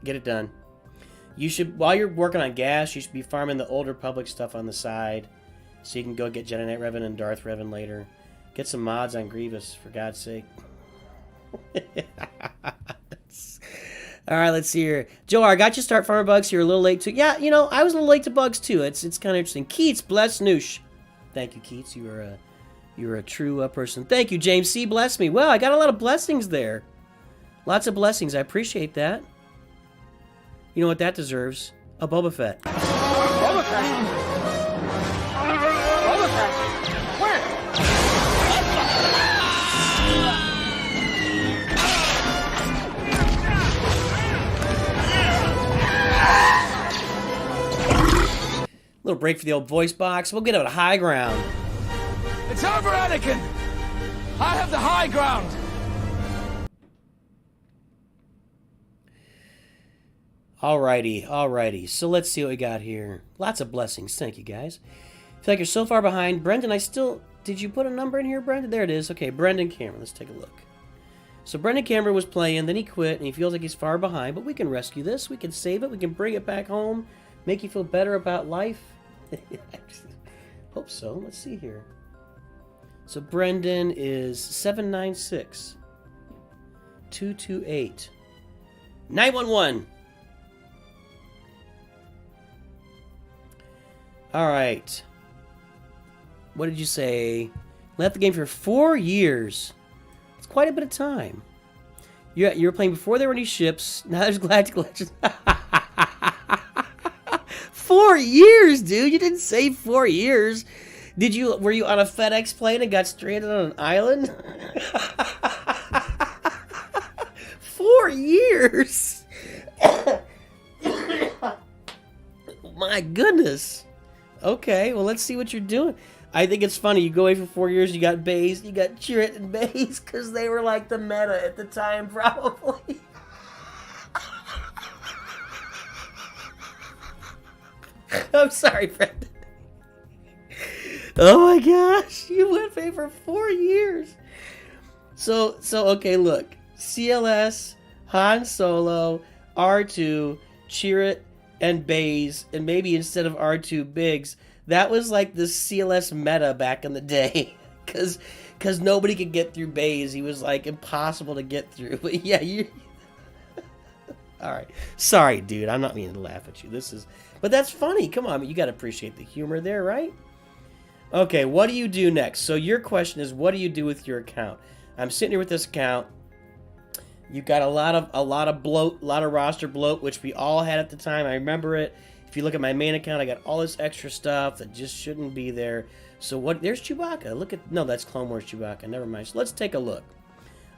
Get it done. You should, while you're working on gas, you should be farming the Old Republic stuff on the side, so you can go get Jedi Knight Revan and Darth Revan later. Get some mods on Grievous, for God's sake. All right, let's see here. Joe, I got you start farming bugs. You're a little late too. Yeah, you know, I was a little late to bugs too. It's kind of interesting. Keats, bless Noosh. Thank you, Keats. You're a true person. Thank you, James C. Bless me. Well, I got a lot of blessings there. Lots of blessings. I appreciate that. You know what that deserves? A Boba Fett. Boba Fett? Boba Fett? Where? break for the old voice box. We'll get out of high ground. It's over, Anakin! I have the high ground! Alrighty. So let's see what we got here. Lots of blessings. Thank you, guys. Feel like you're so far behind. Brendan, did you put a number in here, Brendan? There it is. Okay, Brendan Cameron. Let's take a look. So Brendan Cameron was playing, then he quit, and he feels like he's far behind, but we can rescue this. We can save it. We can bring it back home, make you feel better about life. Hope so. Let's see here. So Brendan is 796 228 911. All right. What did you say? Left the game for 4 years. It's quite a bit of time. You were playing before there were any ships. Now there's Galactic Legends. 4 years, dude. You didn't say 4 years. Were you on a FedEx plane and got stranded on an island? 4 years. My goodness. Okay, well, let's see what you're doing. I think it's funny. You go away for 4 years, you got Baze, you got Chirrut and Baze, because they were like the meta at the time, probably. I'm sorry, Brendan. Oh my gosh, you went away for 4 years. So okay, look. CLS, Han Solo, R2, Chirrut, and Baze, and maybe instead of R2, Biggs. That was like the CLS meta back in the day, because nobody could get through Baze. He was like impossible to get through. But yeah, you. All right, sorry, dude. I'm not meaning to laugh at you. But that's funny. Come on, you got to appreciate the humor there, right? Okay, what do you do next? So your question is, what do you do with your account? I'm sitting here with this account. You've got a lot of bloat, a lot of roster bloat, which we all had at the time. I remember it. If you look at my main account, I got all this extra stuff that just shouldn't be there. So what? There's Chewbacca. No, that's Clone Wars Chewbacca. Never mind. So let's take a look.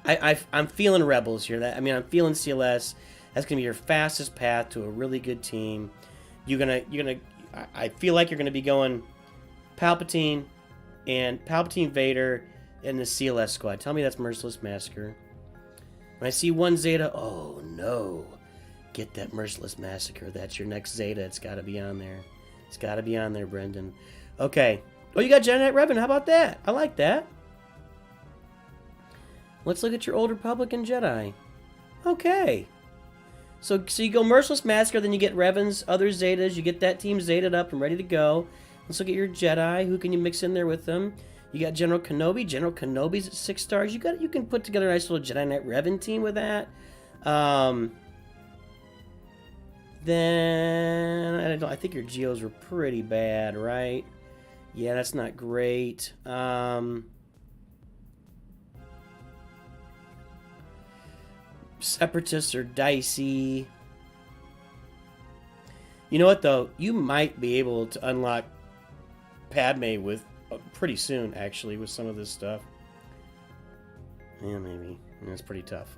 I'm feeling Rebels here. I'm feeling CLS. That's gonna be your fastest path to a really good team. I feel like you're gonna be going Palpatine and Palpatine Vader in the CLS squad. Tell me that's Merciless Massacre. When I see one Zeta, oh no. Get that Merciless Massacre. That's your next Zeta. It's got to be on there. It's got to be on there, Brendan. Okay. Oh, you got Jedi Knight Revan. How about that? I like that. Let's look at your Old Republican Jedi. Okay. So you go Merciless Massacre, then you get Revan's other Zetas. You get that team Zetaed up and ready to go. Let's look at your Jedi. Who can you mix in there with them? You got General Kenobi. General Kenobi's at 6 stars. You can put together a nice little Jedi Knight Revan team with that. Then I think your Geos were pretty bad, right? Yeah, that's not great. Separatists are dicey. You know what though? You might be able to unlock Padme with pretty soon, actually, with some of this stuff. Yeah, maybe. That's pretty tough.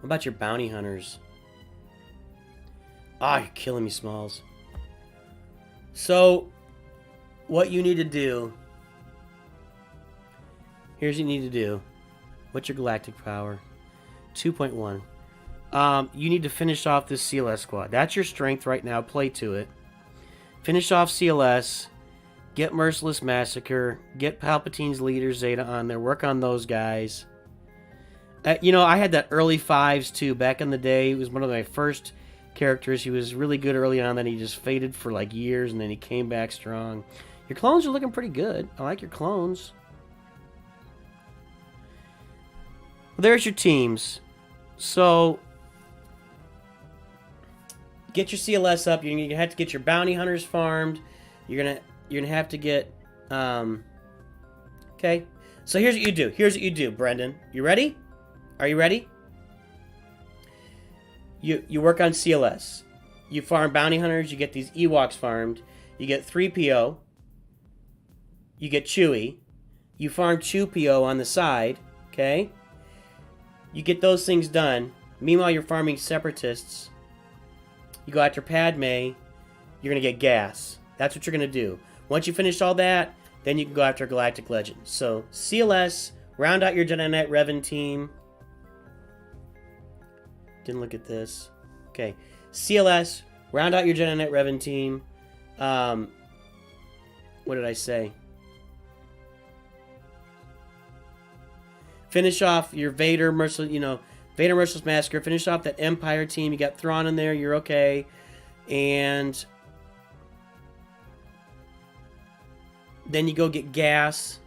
What about your bounty hunters? Ah, you're killing me, Smalls. So, what you need to do... Here's what you need to do. What's your galactic power? 2.1. You need to finish off this CLS squad. That's your strength right now. Play to it. Finish off CLS. Get Merciless Massacre. Get Palpatine's leader Zeta on there. Work on those guys. I had that early 5s too back in the day. He was one of my first characters. He was really good early on, then he just faded for like years, and then he came back strong. Your clones are looking pretty good. I like your clones. Well, there's your teams. So, get your CLS up. You're gonna have to get your bounty hunters farmed. You're gonna have to get. Okay. So here's what you do. Here's what you do, Brendan. You ready? Are you ready? You work on CLS. You farm bounty hunters. You get these Ewoks farmed. You get 3PO. You get Chewie. You farm Chew-PO on the side. Okay? You get those things done. Meanwhile, you're farming Separatists. You go after Padme, you're going to get gas. That's what you're going to do. Once you finish all that, then you can go after Galactic Legends. So, CLS, round out your Jedi Knight Revan team. Didn't look at this. Okay. CLS, round out your Jedi Knight Revan team. What did I say? Finish off your Vader Merciless Massacre. Finish off that Empire team. You got Thrawn in there. You're okay. And then you go get gas.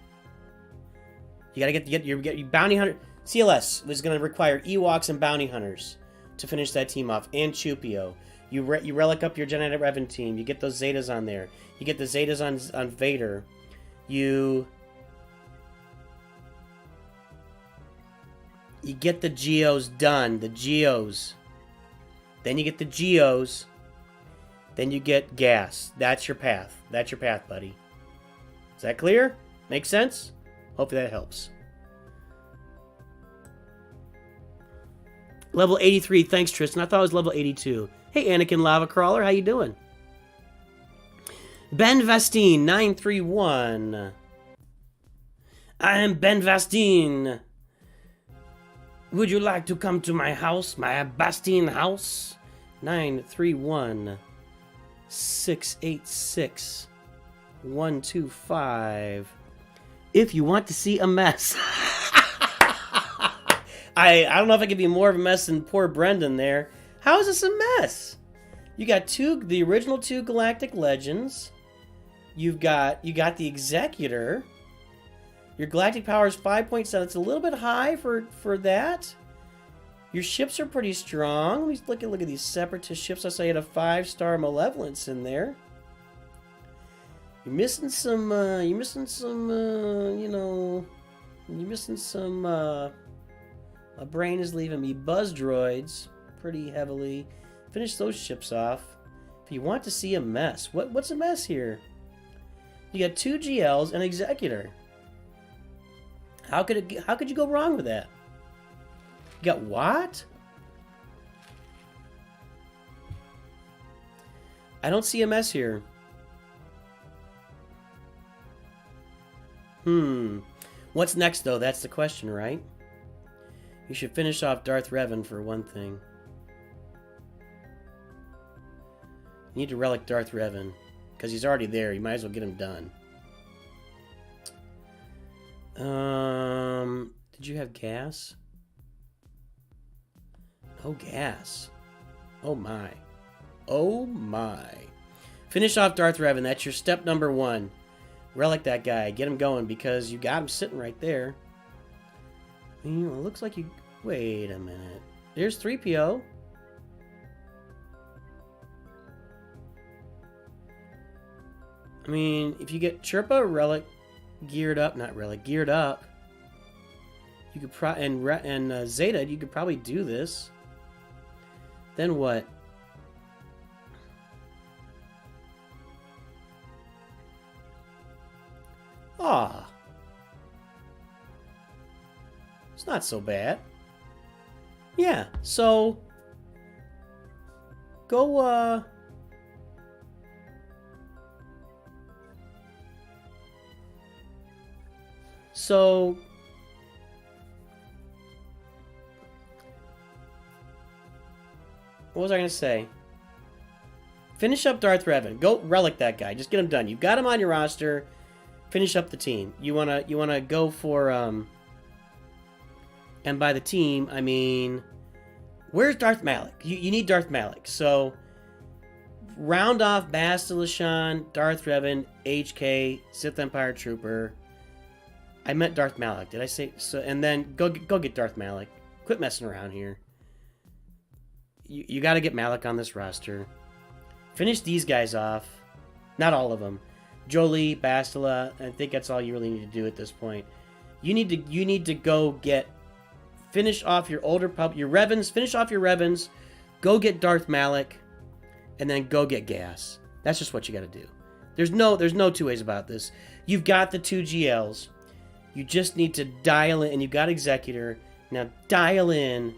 You gotta get your bounty hunter. CLS is going to require Ewoks and bounty hunters to finish that team off, and Chupio. You relic up your Jedi Knight Revan team. You get those Zetas on there. You get the Zetas on Vader. You get the Geos done. The Geos. Then you get the Geos. Then you get gas. That's your path. That's your path, buddy. Is that clear? Make sense? Hopefully that helps. Level 83. Thanks, Tristan. I thought it was level 82. Hey, Anakin Lava Crawler. How you doing? Benvestin 931. I am Benvestin. Would you like to come to my house, my Bastine house? 931 686 125. If you want to see a mess. I don't know if I could be more of a mess than poor Brendan there. How is this a mess? You got the original 2 Galactic Legends. You got the Executor. Your galactic power is 5.7. It's a little bit high for that. Your ships are pretty strong. Let me look at these Separatist ships. I saw you had a 5-star Malevolence in there. You're missing some. My brain is leaving me. Buzz droids pretty heavily. Finish those ships off. If you want to see a mess, what's a mess here? You got 2 GLs and Executor. How could you go wrong with that? You got what? I don't see a mess here. What's next though? That's the question, right? You should finish off Darth Revan for one thing. You need to relic Darth Revan. Because he's already there. You might as well get him done. Did you have gas? No gas. Oh my. Oh my. Finish off Darth Revan. That's your step number 1. Relic that guy. Get him going because you got him sitting right there. It looks like you... Wait a minute. There's 3PO. I mean, if you get Chirpa, Relic, geared up... Not Relic, geared up. You could and Zeta, you could probably do this. Then what? Ah. It's not so bad. Yeah, so go so what was I going to say? Finish up Darth Revan. Go relic that guy. Just get him done. You've got him on your roster. Finish up the team. You wanna go for and by the team I mean, where's Darth Malak? You need Darth Malak. So round off Bastila, Darth Revan, HK, Sith Empire Trooper. I meant Darth Malak. Did I say so? And then go get Darth Malak. Quit messing around here. You got to get Malak on this roster. Finish these guys off. Not all of them. Jolie, Bastila, I think that's all you really need to do at this point. You need to go finish off your older your Revans, finish off your Revans, go get Darth Malak, and then go get gas. That's just what you got to do. There's no two ways about this. You've got the 2 GLs. You just need to dial in, and you've got Executor. Now dial in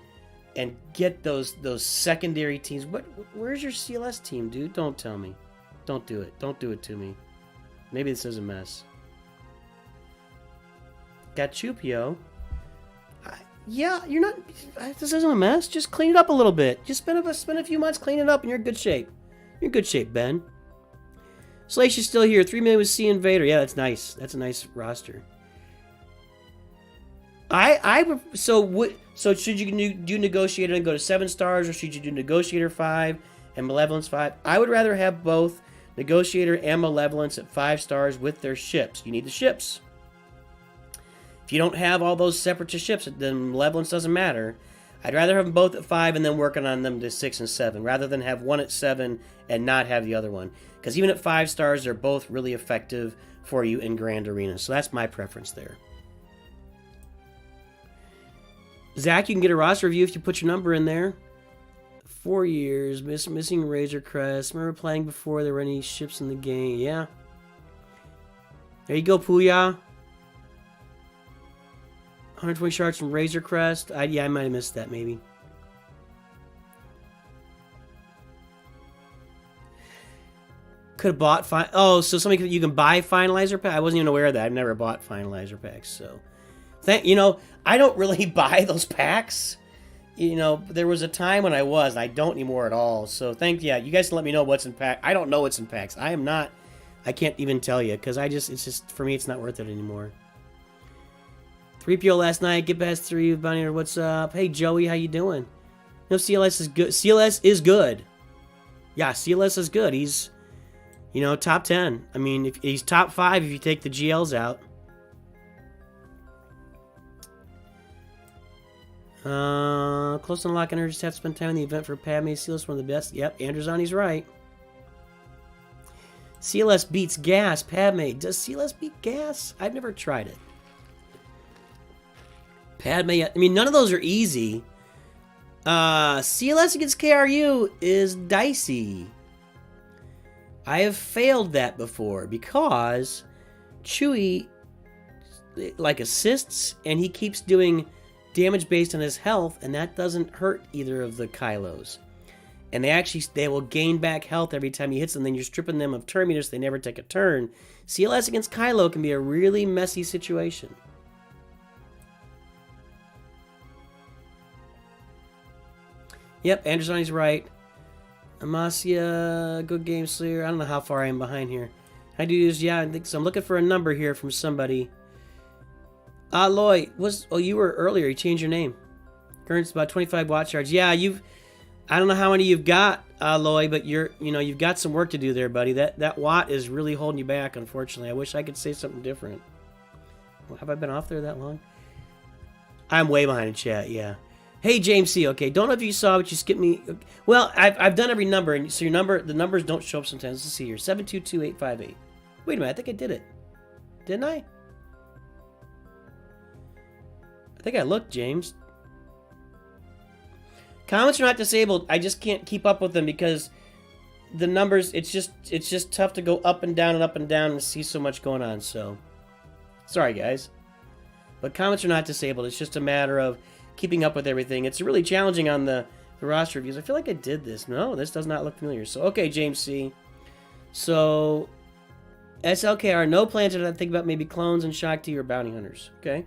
and get those secondary teams. Where's your CLS team, dude? Don't tell me. Don't do it. Don't do it to me. Maybe this is a mess. Got Chupio. Yeah, you're not... This isn't a mess. Just clean it up a little bit. Just spend a few months cleaning it up and you're in good shape. You're in good shape, Ben. Salacious still here. 3 million with C and Vader. Yeah, that's nice. That's a nice roster. So should you do Negotiator and go to 7 stars, or should you do Negotiator 5 and Malevolence 5? I would rather have both Negotiator and Malevolence at 5 stars with their ships. You need the ships. If you don't have all those Separatist ships, then Malevolence doesn't matter. I'd rather have them both at 5 and then working on them to 6 and 7, rather than have one at 7 and not have the other one. Because even at 5 stars, they're both really effective for you in Grand Arena. So that's my preference there. Zach, you can get a roster review if you put your number in there. 4 years, missing Razor Crest. Remember playing before there were any ships in the game? Yeah. There you go, Puya. 120 shards from Razor Crest. Yeah, I might have missed that, maybe. Could have bought... Oh, so you can buy Finalizer Pack? I wasn't even aware of that. I've never bought Finalizer Packs, so... I don't really buy those packs. There was a time when I was. I don't anymore at all. So, you guys can let me know what's in pack. I don't know what's in packs. I can't even tell you, because it's just, for me, it's not worth it anymore. 3PO last night, get past 3 with Bounty Hunter, what's up? Hey, Joey, how you doing? CLS is good. CLS is good. Yeah, CLS is good. He's, top 10. I mean, if he's top 5 if you take the GLs out. Close to unlock energy, just have to spend time in the event for Padme. CLS one of the best. Yep, Andrazani's right. CLS beats gas. Padme. Does CLS beat gas? I've never tried it. Padme, I mean, none of those are easy. CLS against KRU is dicey. I have failed that before because Chewie, assists, and he keeps doing damage based on his health, and that doesn't hurt either of the Kylos. And they will gain back health every time he hits them, then you're stripping them of turn meters, they never take a turn. CLS against Kylo can be a really messy situation. Yep, Andrazani's right. Amasia, good game, Slayer. I don't know how far I am behind here. I think so. I'm looking for a number here from somebody. Loy, you were earlier. You changed your name. Current's about 25 watch yards. Yeah, I don't know how many you've got, Loy, but you've got some work to do there, buddy. That watt is really holding you back, unfortunately. I wish I could say something different. Well, have I been off there that long? I'm way behind in chat, yeah. Hey, James C. Okay, don't know if you saw, but you skipped me. Well, I've done every number, and so the numbers don't show up sometimes. Let's see here. 722858. Wait a minute, I think I did it. Didn't I? I think I looked, James. Comments are not disabled. I just can't keep up with them because the numbers, it's just tough to go up and down and see so much going on, so. Sorry, guys. But comments are not disabled. It's just a matter of keeping up with everything. It's really challenging on the roster reviews. I feel like I did this. No, this does not look familiar. So, okay, James C. So, SLKR, no plans to think about maybe clones and Shock T or bounty hunters. Okay.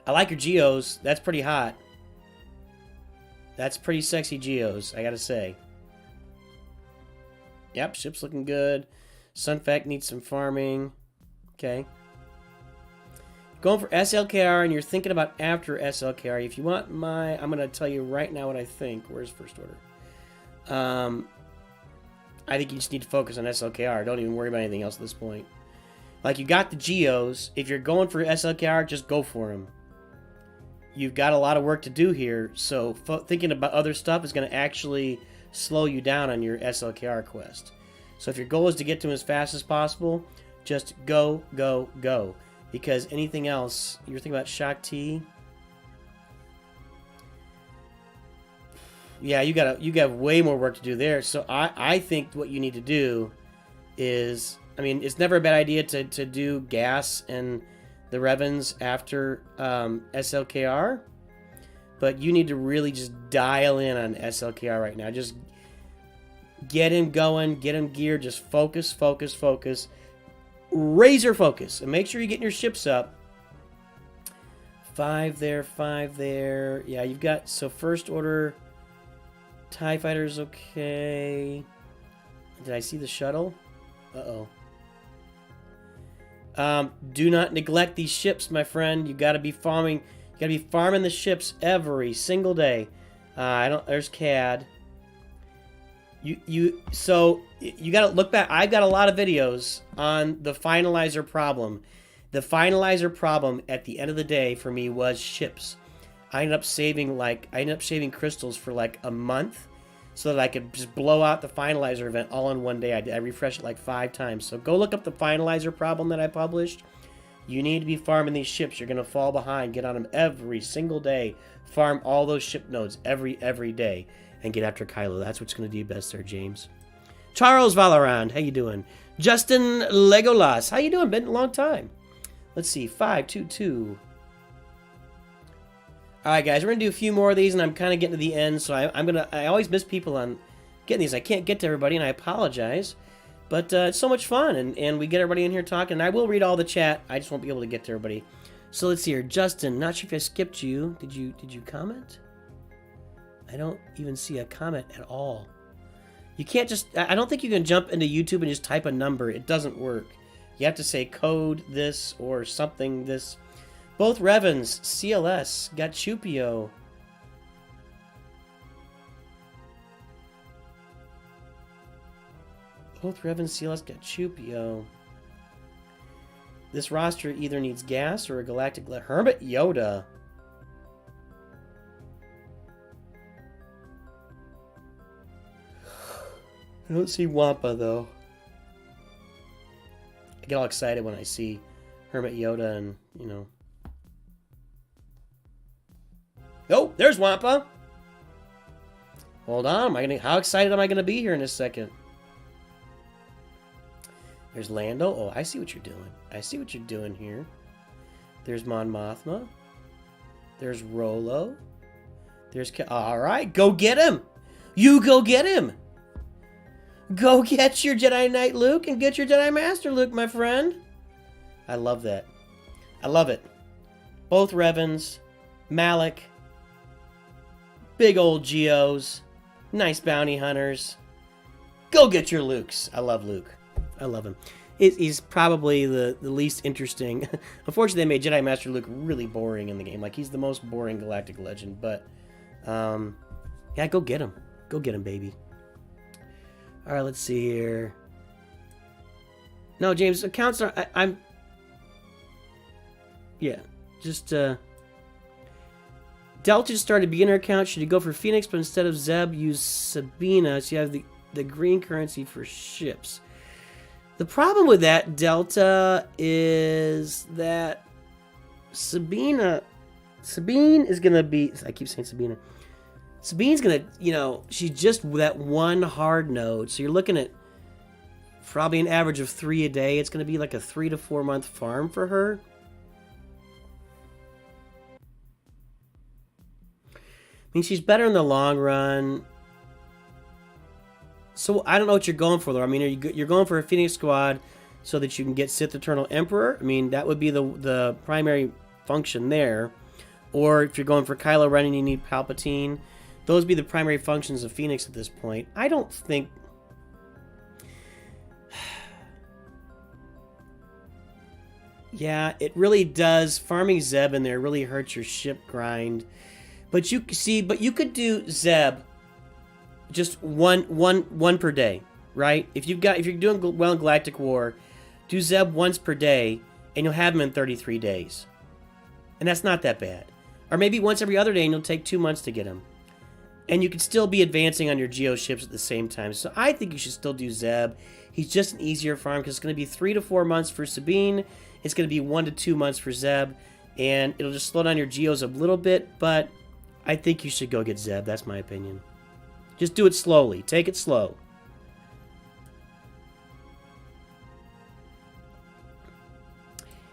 I like your Geos. That's pretty hot. That's pretty sexy Geos, I gotta say. Yep, ship's looking good. Sunfac needs some farming. Okay. Going for SLKR, and you're thinking about after SLKR. If you want I'm going to tell you right now what I think. Where's first order? I think you just need to focus on SLKR. Don't even worry about anything else at this point. You got the Geos. If you're going for SLKR, just go for them. You've got a lot of work to do here, so thinking about other stuff is going to actually slow you down on your SLKR quest. So if your goal is to get to him as fast as possible, just go, go, go. Because anything else, you're thinking about Shock T. Yeah, you got way more work to do there. So I think what you need to do is, I mean, it's never a bad idea to do gas and the Revens after SLKR. but you need to really just dial in on SLKR right now. Just get him going, get him geared, just focus, focus, focus. Razor focus, and make sure you're getting your ships up. 5 there, 5 there. Yeah, you've got, so first order TIE fighters, okay. Did I see the shuttle? Uh-oh. Do not neglect these ships, my friend. You gotta be farming. You gotta be farming the ships every single day. There's CAD. So you gotta look back. I've got a lot of videos on the finalizer problem. The finalizer problem at the end of the day for me was ships. I ended up saving crystals for like a month so that I could just blow out the finalizer event all in one day. I refreshed it like 5 times. So go look up the finalizer problem that I published. You need to be farming these ships. You're going to fall behind. Get on them every single day. Farm all those ship nodes every day. And get after Kylo. That's what's going to do you best there, James. Charles Valorant, how you doing? Justin Legolas, how you doing? Been a long time. Let's see, 522. All right, guys, we're gonna do a few more of these, and I'm kind of getting to the end, so I always miss people on getting these. I can't get to everybody, and I apologize, but it's so much fun, and we get everybody in here talking. And I will read all the chat. I just won't be able to get to everybody. So let's see here, Justin. Not sure if I skipped you. Did you comment? I don't even see a comment at all. You can't just. I don't think you can jump into YouTube and just type a number. It doesn't work. You have to say code this or something this. Both Revens, CLS, got Chupio. Both Revens, CLS, got Chupio. This roster either needs gas or a galactic Hermit Yoda. I don't see Wampa though. I get all excited when I see Hermit Yoda and, you know. Oh, there's Wampa. Hold on, how excited am I gonna be here in a second? There's Lando. Oh, I see what you're doing. I see what you're doing here. There's Mon Mothma. There's Rolo. There's all right, go get him. You go get him. Go get your Jedi Knight Luke and get your Jedi Master Luke, my friend. I love that. I love it. Both Revens, Malik, big old Geos, nice bounty hunters. Go get your Lukes. I love Luke. I love him. He's probably the least interesting. Unfortunately, they made Jedi Master Luke really boring in the game. Like, he's the most boring galactic legend. But, yeah, go get him. Go get him, baby. All right, let's see here. No, James, accounts are... I'm... Yeah, just... Delta just started a beginner account. Should you go for Phoenix, but instead of Zeb, use Sabina, so you have the green currency for ships. The problem with that, Delta, is that Sabine is going to be... I keep saying Sabina. Sabine's going to, you know, she's just that one hard node. So you're looking at probably an average of 3 a day. It's going to be like a 3 to 4 month farm for her. I mean, she's better in the long run. So I don't know what you're going for, though. I mean, you're going for a Phoenix squad so that you can get Sith Eternal Emperor? I mean, that would be the primary function there. Or if you're going for Kylo Ren and you need Palpatine, those would be the primary functions of Phoenix at this point. I don't think... Yeah, it really does. Farming Zeb in there really hurts your ship grind. But you could do Zeb just one per day, right? If you're doing well in Galactic War, do Zeb once per day, and you'll have him in 33 days. And that's not that bad. Or maybe once every other day, and you'll take 2 months to get him. And you could still be advancing on your Geo ships at the same time. So I think you should still do Zeb. He's just an easier farm because it's going to be 3 to 4 months for Sabine. It's going to be 1 to 2 months for Zeb. And it'll just slow down your Geos a little bit. But I think you should go get Zeb. That's my opinion. Just do it slowly. Take it slow.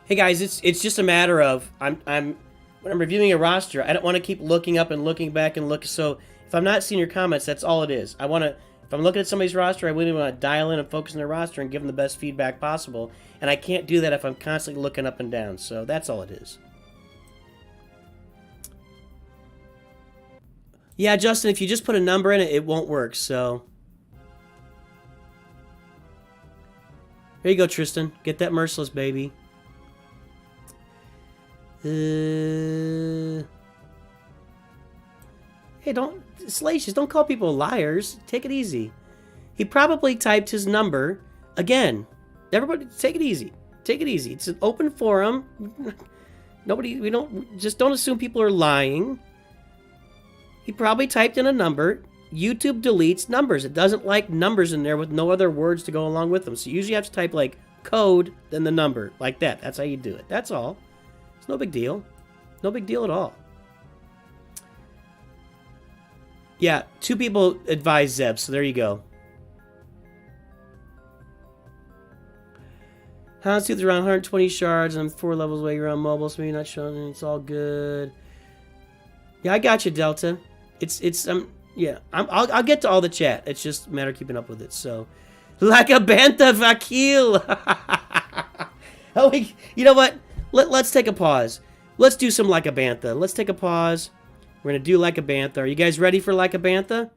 Hey guys, it's just a matter of I'm when I'm reviewing a roster, I don't want to keep looking up and looking back and look. So if I'm not seeing your comments, that's all it is. I want to, if I'm looking at somebody's roster, I really want to dial in and focus on their roster and give them the best feedback possible. And I can't do that if I'm constantly looking up and down. So that's all it is. Yeah, Justin, if you just put a number in it, it won't work. So there you go, Tristan. Get that merciless, baby. Hey, Salacious, don't call people liars. Take it easy. He probably typed his number again. Everybody, take it easy. Take it easy. It's an open forum. Just don't assume people are lying. He probably typed in a number. YouTube deletes numbers. It doesn't like numbers in there with no other words to go along with them. So you usually have to type like code, then the number, like that. That's how you do it. That's all. It's no big deal. No big deal at all. Yeah, 2 people advised Zeb, so there you go. Houndstooth is around 120 shards, and I'm 4 levels away around mobile, so maybe not showing. It's all good. Yeah, I got you, Delta. Yeah, I'll get to all the chat. It's just a matter of keeping up with it. So, like a bantha vakil. Oh, you know what? Let's take a pause. Let's do some like a bantha. Let's take a pause. We're gonna do like a bantha. Are you guys ready for like a bantha?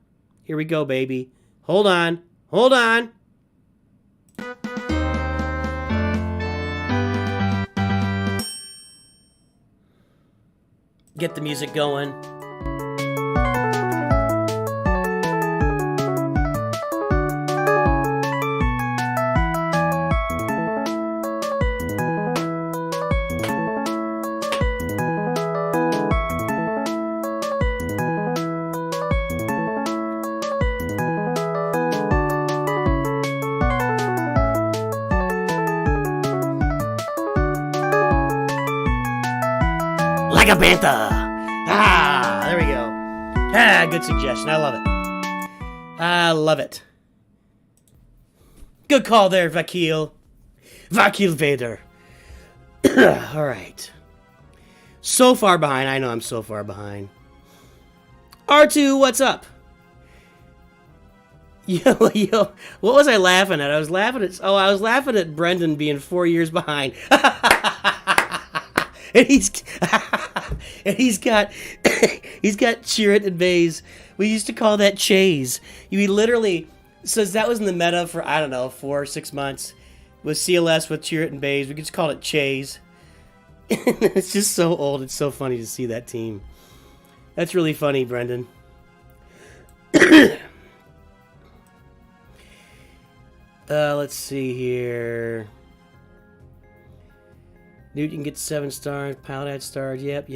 Here we go, baby. Hold on. Hold on. Get the music going. Like a bantha. There we go. Good suggestion. I love it. I love it. Good call there, Vakil. Vakil Vader. All right. So far behind. I know I'm so far behind. R2, what's up? Yo, what was I laughing at? I was laughing at Brendan being 4 years behind. And he's got Chirrut and Baze. We used to call that Chase. He literally says that was in the meta for, I don't know, 4 or 6 months with CLS with Chirrut and Baze. We just called it Chase. It's just so old. It's so funny to see that team. That's really funny, Brendan. Let's see here. Dude, you can get 7 stars. Pilot had stars. Yep.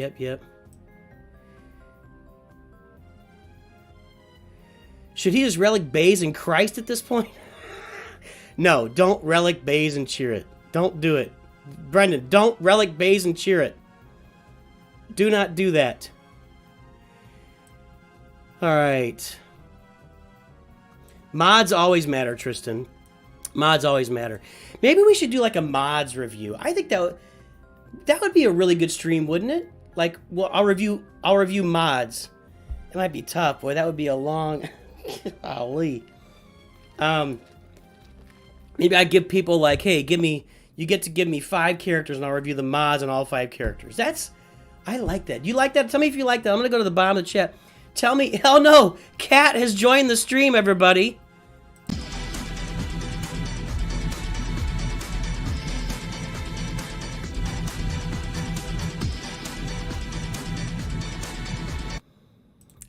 Should he just relic Baze and Christ at this point? No, don't relic Baze and Chirrut. Don't do it. Brendan, don't relic Baze and Chirrut. Do not do that. Alright. Mods always matter, Tristan. Mods always matter. Maybe we should do like a mods review. I think that would be a really good stream, wouldn't it? Like, well, I'll review mods. It might be tough, boy. That would be a long. Golly. Maybe I give people like, hey, you get to give me 5 characters, and I'll review the mods on all 5 characters. I like that. You like that? Tell me if you like that. I'm gonna go to the bottom of the chat. Tell me. Oh no, Kat has joined the stream. Everybody.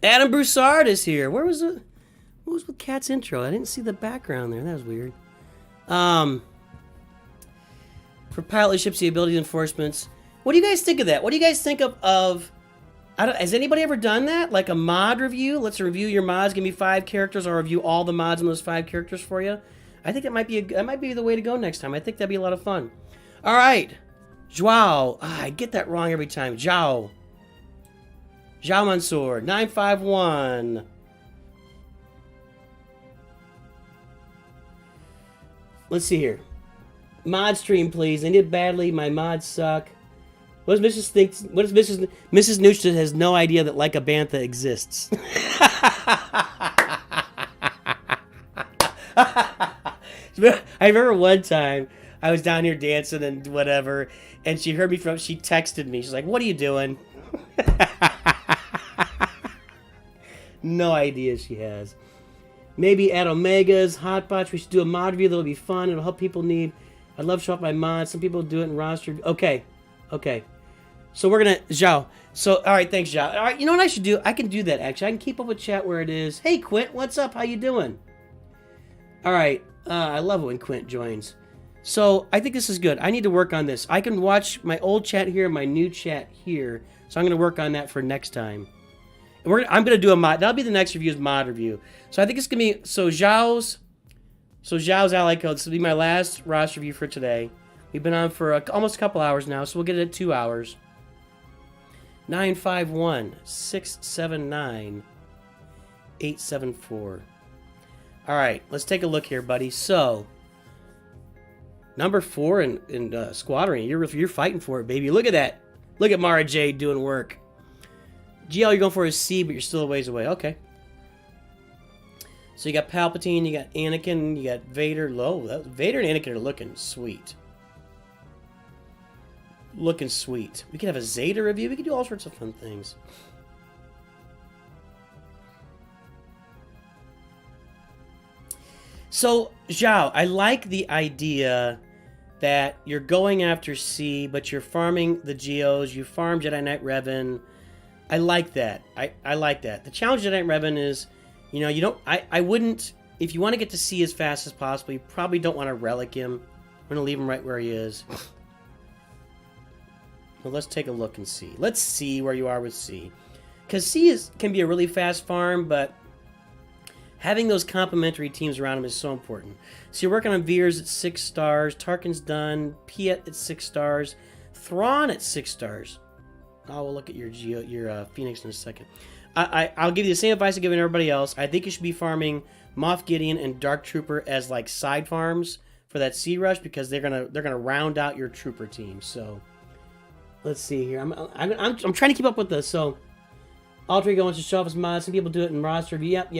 Adam Broussard is here. What was with Kat's intro? I didn't see the background there. That was weird. For pilot ships, the ability enforcements. What do you guys think of that? What do you guys think of has anybody ever done that? Like a mod review? Let's review your mods. Give me 5 characters. I'll review all the mods in those 5 characters for you. I think that might be the way to go next time. I think that'd be a lot of fun. All right, Zhao. I get that wrong every time. Zhao Mansour, 951. Let's see here. Mod stream, please. I need it badly. My mods suck. What does Mrs. thinks? What does Mrs. Nooch has no idea that Like a Bantha exists. I remember one time I was down here dancing and whatever, and she heard me she texted me. She's like, "What are you doing?" No idea she has. Maybe at Omega's, Hotbots, we should do a mod review. That'll be fun. It'll help people need. I'd love to show off my mods. Some people do it in roster. Okay. So we're going to, Zhao. So, all right, thanks, Zhao. All right, you know what I should do? I can do that, actually. I can keep up with chat where it is. Hey, Quint, what's up? How you doing? All right. I love it when Quint joins. So, I think this is good. I need to work on this. I can watch my old chat here and my new chat here. So, I'm going to work on that for next time. And I'm going to do a mod. That'll be the next review's mod review. So, I think it's going to be, Zhao's ally code. This will be my last roster review for today. We've been on for almost a couple hours now, so we'll get it at 2 hours. 951-679-874. All right, let's take a look here, buddy. So, number 4 in Squadron. You're fighting for it, baby. Look at that. Look at Mara Jade doing work. GL, you're going for a C, but you're still a ways away. Okay. So you got Palpatine, you got Anakin, you got Vader. Vader and Anakin are looking sweet. Looking sweet. We could have a Zeta review. We could do all sorts of fun things. So, Zhao, I like the idea that you're going after C, but you're farming the Geos. You farm Jedi Knight Revan. I like that. I like that. The challenge of Jedi Knight Revan is, you know, you don't... I wouldn't... If you want to get to C as fast as possible, you probably don't want to relic him. We're going to leave him right where he is. Well, let's take a look and see. Let's see where you are with C. Because C can be a really fast farm, but having those complementary teams around him is so important. So you're working on Veers at 6 stars. Tarkin's done. Piet at 6 stars. Thrawn at 6 stars. We'll look at your Phoenix in a second. I'll give you the same advice I'm giving everybody else. I think you should be farming Moff Gideon and Dark Trooper as like side farms for that C rush because they're gonna round out your trooper team. So let's see here. I'm trying to keep up with this. So Alter Ego wants to show off his mods. Some people do it in roster. Yep.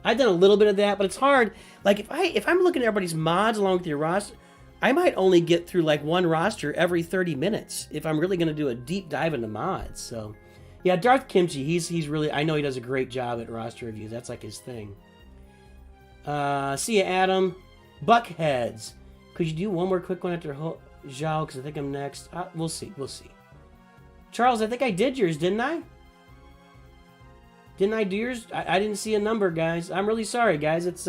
I've done a little bit of that, but it's hard. Like if I'm looking at everybody's mods along with your roster, I might only get through like one roster every 30 minutes if I'm really going to do a deep dive into mods. So yeah, Darth Kimchi, he's really, I know he does a great job at roster reviews. That's like his thing. See ya, Adam. Buckheads. Could you do one more quick one after Zhao? Because I think I'm next. We'll see. Charles, I think I did yours, didn't I? Didn't I do yours? I didn't see a number, guys. I'm really sorry, guys. It's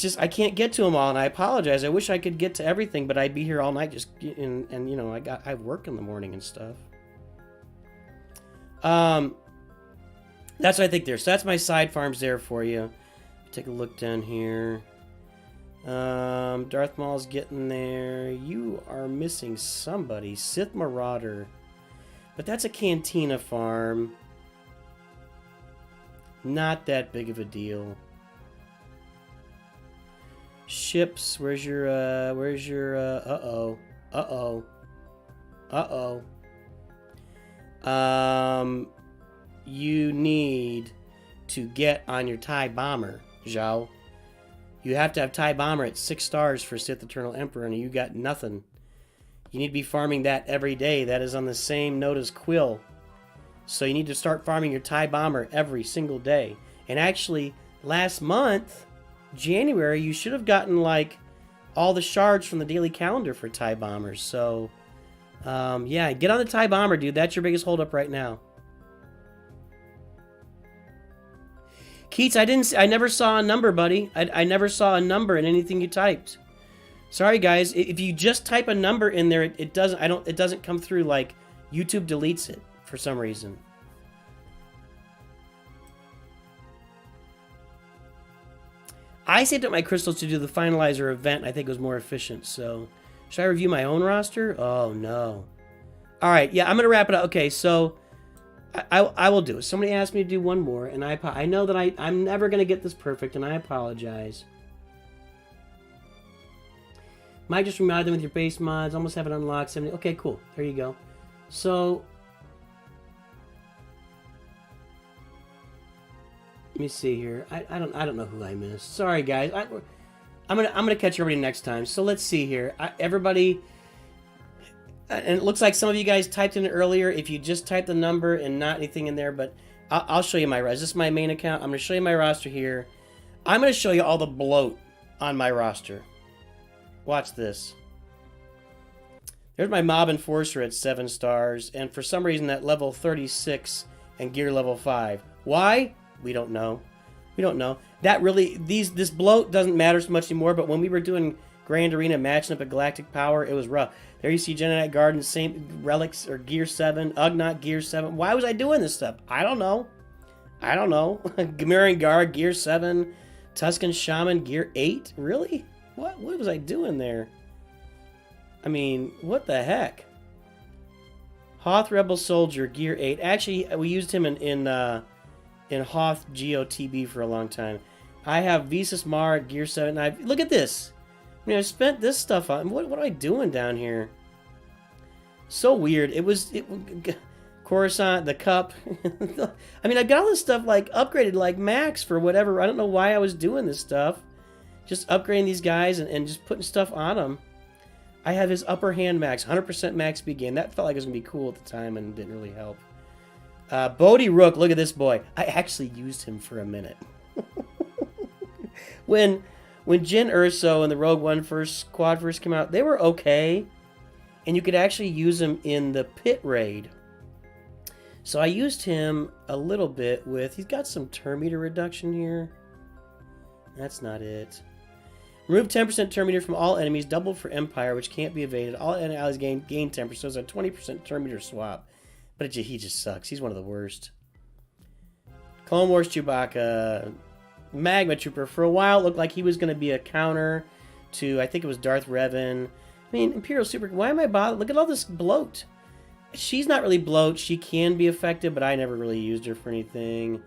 just I can't get to them all, and I apologize. I wish I could get to everything, but I'd be here all night just and you know I have work in the morning and stuff. That's what I think there. So that's my side farms there for you. Take a look down here. Darth Maul's getting there. You are missing somebody. Sith Marauder. But that's a Cantina farm. Not that big of a deal. Ships, where's your you need to get on your TIE Bomber, Zhao. You have to have TIE Bomber at 6 stars for Sith Eternal Emperor, and you got nothing. You need to be farming that every day. That is on the same note as Quill. So you need to start farming your TIE Bomber every single day. And actually, last month, January, you should have gotten, like, all the shards from the daily calendar for TIE Bombers. So, yeah, get on the TIE Bomber, dude. That's your biggest holdup right now. Keats, I never saw a number, buddy. I never saw a number in anything you typed. Sorry, guys. If you just type a number in there, it doesn't come through. Like, YouTube deletes it for some reason. I saved up my crystals to do the finalizer event. I think it was more efficient. So, should I review my own roster? Oh no. All right, yeah, I'm gonna wrap it up. Okay, so I will do it. Somebody asked me to do one more, and I know that I'm never gonna get this perfect, and I apologize. Might just remod them with your base mods. Almost have it unlocked. 70. Okay, cool. There you go. So let me see here. I don't know who I missed. Sorry, guys. I'm gonna catch everybody next time. So let's see here. Everybody, and it looks like some of you guys typed in earlier. If you just type the number and not anything in there, but I'll show you my roster. This is my main account. I'm gonna show you my roster here. I'm gonna show you all the bloat on my roster. Watch this. There's my Mob Enforcer at 7 stars, and for some reason that level 36 and gear level 5. Why? We don't know. We don't know. That really, this bloat doesn't matter so much anymore, but when we were doing Grand Arena matching up at Galactic Power, it was rough. There you see Jedi Knight Garden, same relics, or gear 7, Ugnaught gear 7. Why was I doing this stuff? I don't know. I don't know. Gamerian Guard, gear 7, Tuscan Shaman, gear 8? Really? What was I doing there? I mean, what the heck? Hoth Rebel Soldier, gear 8. Actually, we used him in Hoth GOTB for a long time. I have Visas Mara, gear 7. Look at this. I mean, I spent this stuff on. What am I doing down here? So weird. Coruscant, the cup. I mean, I got all this stuff like upgraded like max for whatever. I don't know why I was doing this stuff. Just upgrading these guys and just putting stuff on them. I have his upper hand max, 100% max speed gain. That felt like it was going to be cool at the time and didn't really help. Bodhi Rook, look at this boy. I actually used him for a minute. when Jyn Erso and the Rogue One squad first came out, they were okay. And you could actually use them in the pit raid. So I used him a little bit with... He's got some turn meter reduction here. That's not it. Remove 10% turn meter from all enemies, double for Empire, which can't be evaded. All allies gain 10%, so it's a 20% turn meter swap. But he just sucks. He's one of the worst. Clone Wars Chewbacca. Magma Trooper. For a while, it looked like he was going to be a counter to, I think it was Darth Revan. I mean, Imperial Super... Why am I bothered? Look at all this bloat. She's not really bloat. She can be effective, but I never really used her for anything.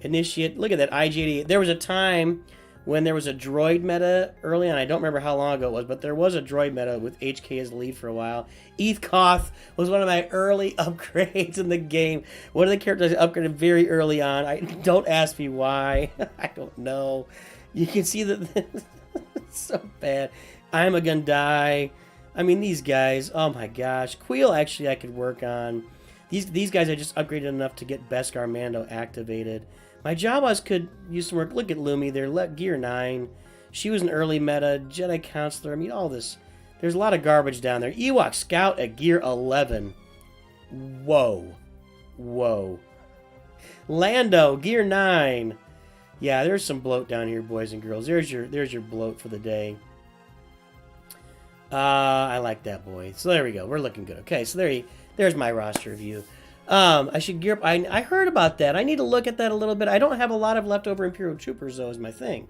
Initiate. Look at that, IG-88. There was a time when there was a droid meta early on. I don't remember how long ago it was, but there was a droid meta with HK as lead for a while. Eth Koth was one of my early upgrades in the game. One of the characters I upgraded very early on. Don't ask me why. I don't know. You can see that it's so bad. I'm a gonna die. I mean, these guys, oh my gosh. Queel, actually, I could work on. These guys I just upgraded enough to get Beskar Mando activated. My Jawas could use some work. Look at Lumi there, gear 9. She was an early meta. Jedi Counselor, I mean, all this. There's a lot of garbage down there. Ewok Scout at gear 11. Whoa. Whoa. Lando, gear 9. Yeah, there's some bloat down here, boys and girls. There's your bloat for the day. I like that, boy. So there we go. We're looking good. Okay, so there's my roster view. I should gear up. I heard about that. I need to look at that a little bit. I don't have a lot of leftover Imperial Troopers, though, is my thing.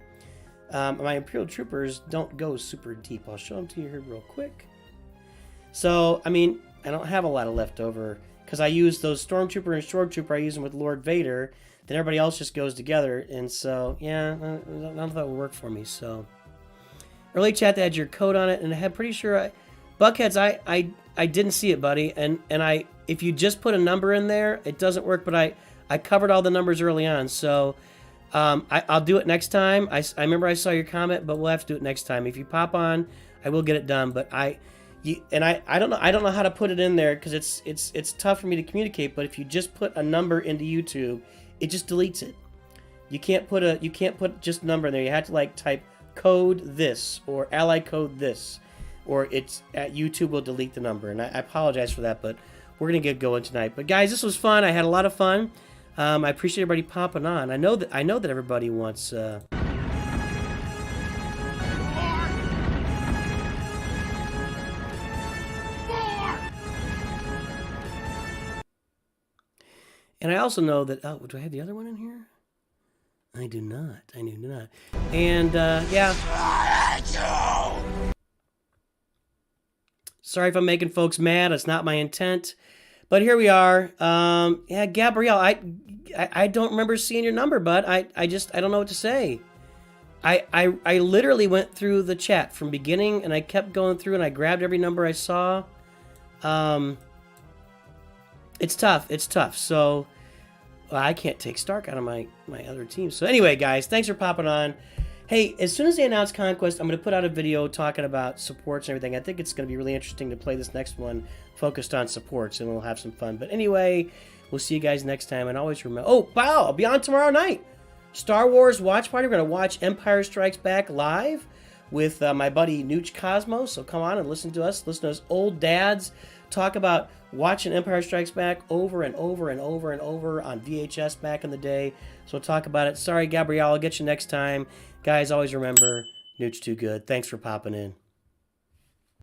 My Imperial Troopers don't go super deep. I'll show them to you here real quick. So, I mean, I don't have a lot of leftover because I use those Stormtrooper and Stormtrooper. I use them with Lord Vader. Then everybody else just goes together. And so, yeah, none of that will work for me, so... Early chat that had your code on it, and I'm pretty sure Buckheads, I didn't see it, buddy. And if you just put a number in there, it doesn't work. But I covered all the numbers early on, so I'll do it next time. I remember I saw your comment, but we'll have to do it next time. If you pop on, I will get it done. But I don't know how to put it in there because it's tough for me to communicate. But if you just put a number into YouTube, it just deletes it. You can't put just a number in there. You have to like type code this or ally code this, or it's at YouTube will delete the number. And I apologize for that, but we're gonna get going tonight. But guys, this was fun. I had a lot of fun. I appreciate everybody popping on. I know that everybody wants and I also know that do I have the other one in here? I do not. I do not. And, yeah. Sorry if I'm making folks mad. It's not my intent. But here we are. Yeah, Gabrielle, I don't remember seeing your number, bud. I don't know what to say. I literally went through the chat from beginning, and I kept going through, and I grabbed every number I saw. It's tough. It's tough. So well, I can't take Stark out of my other team. So anyway, guys, thanks for popping on. Hey, as soon as they announce Conquest, I'm going to put out a video talking about supports and everything. I think it's going to be really interesting to play this next one focused on supports, and we'll have some fun. But anyway, we'll see you guys next time. And always remember... Oh, wow, I'll be on tomorrow night. Star Wars Watch Party. We're going to watch Empire Strikes Back live with my buddy Nooch Cosmos. So come on and listen to us. Listen to us old dads talk about watching Empire Strikes Back over and over and over and over on VHS back in the day. So we'll talk about it. Sorry, Gabrielle. I'll get you next time. Guys, always remember, Nooch too good. Thanks for popping in.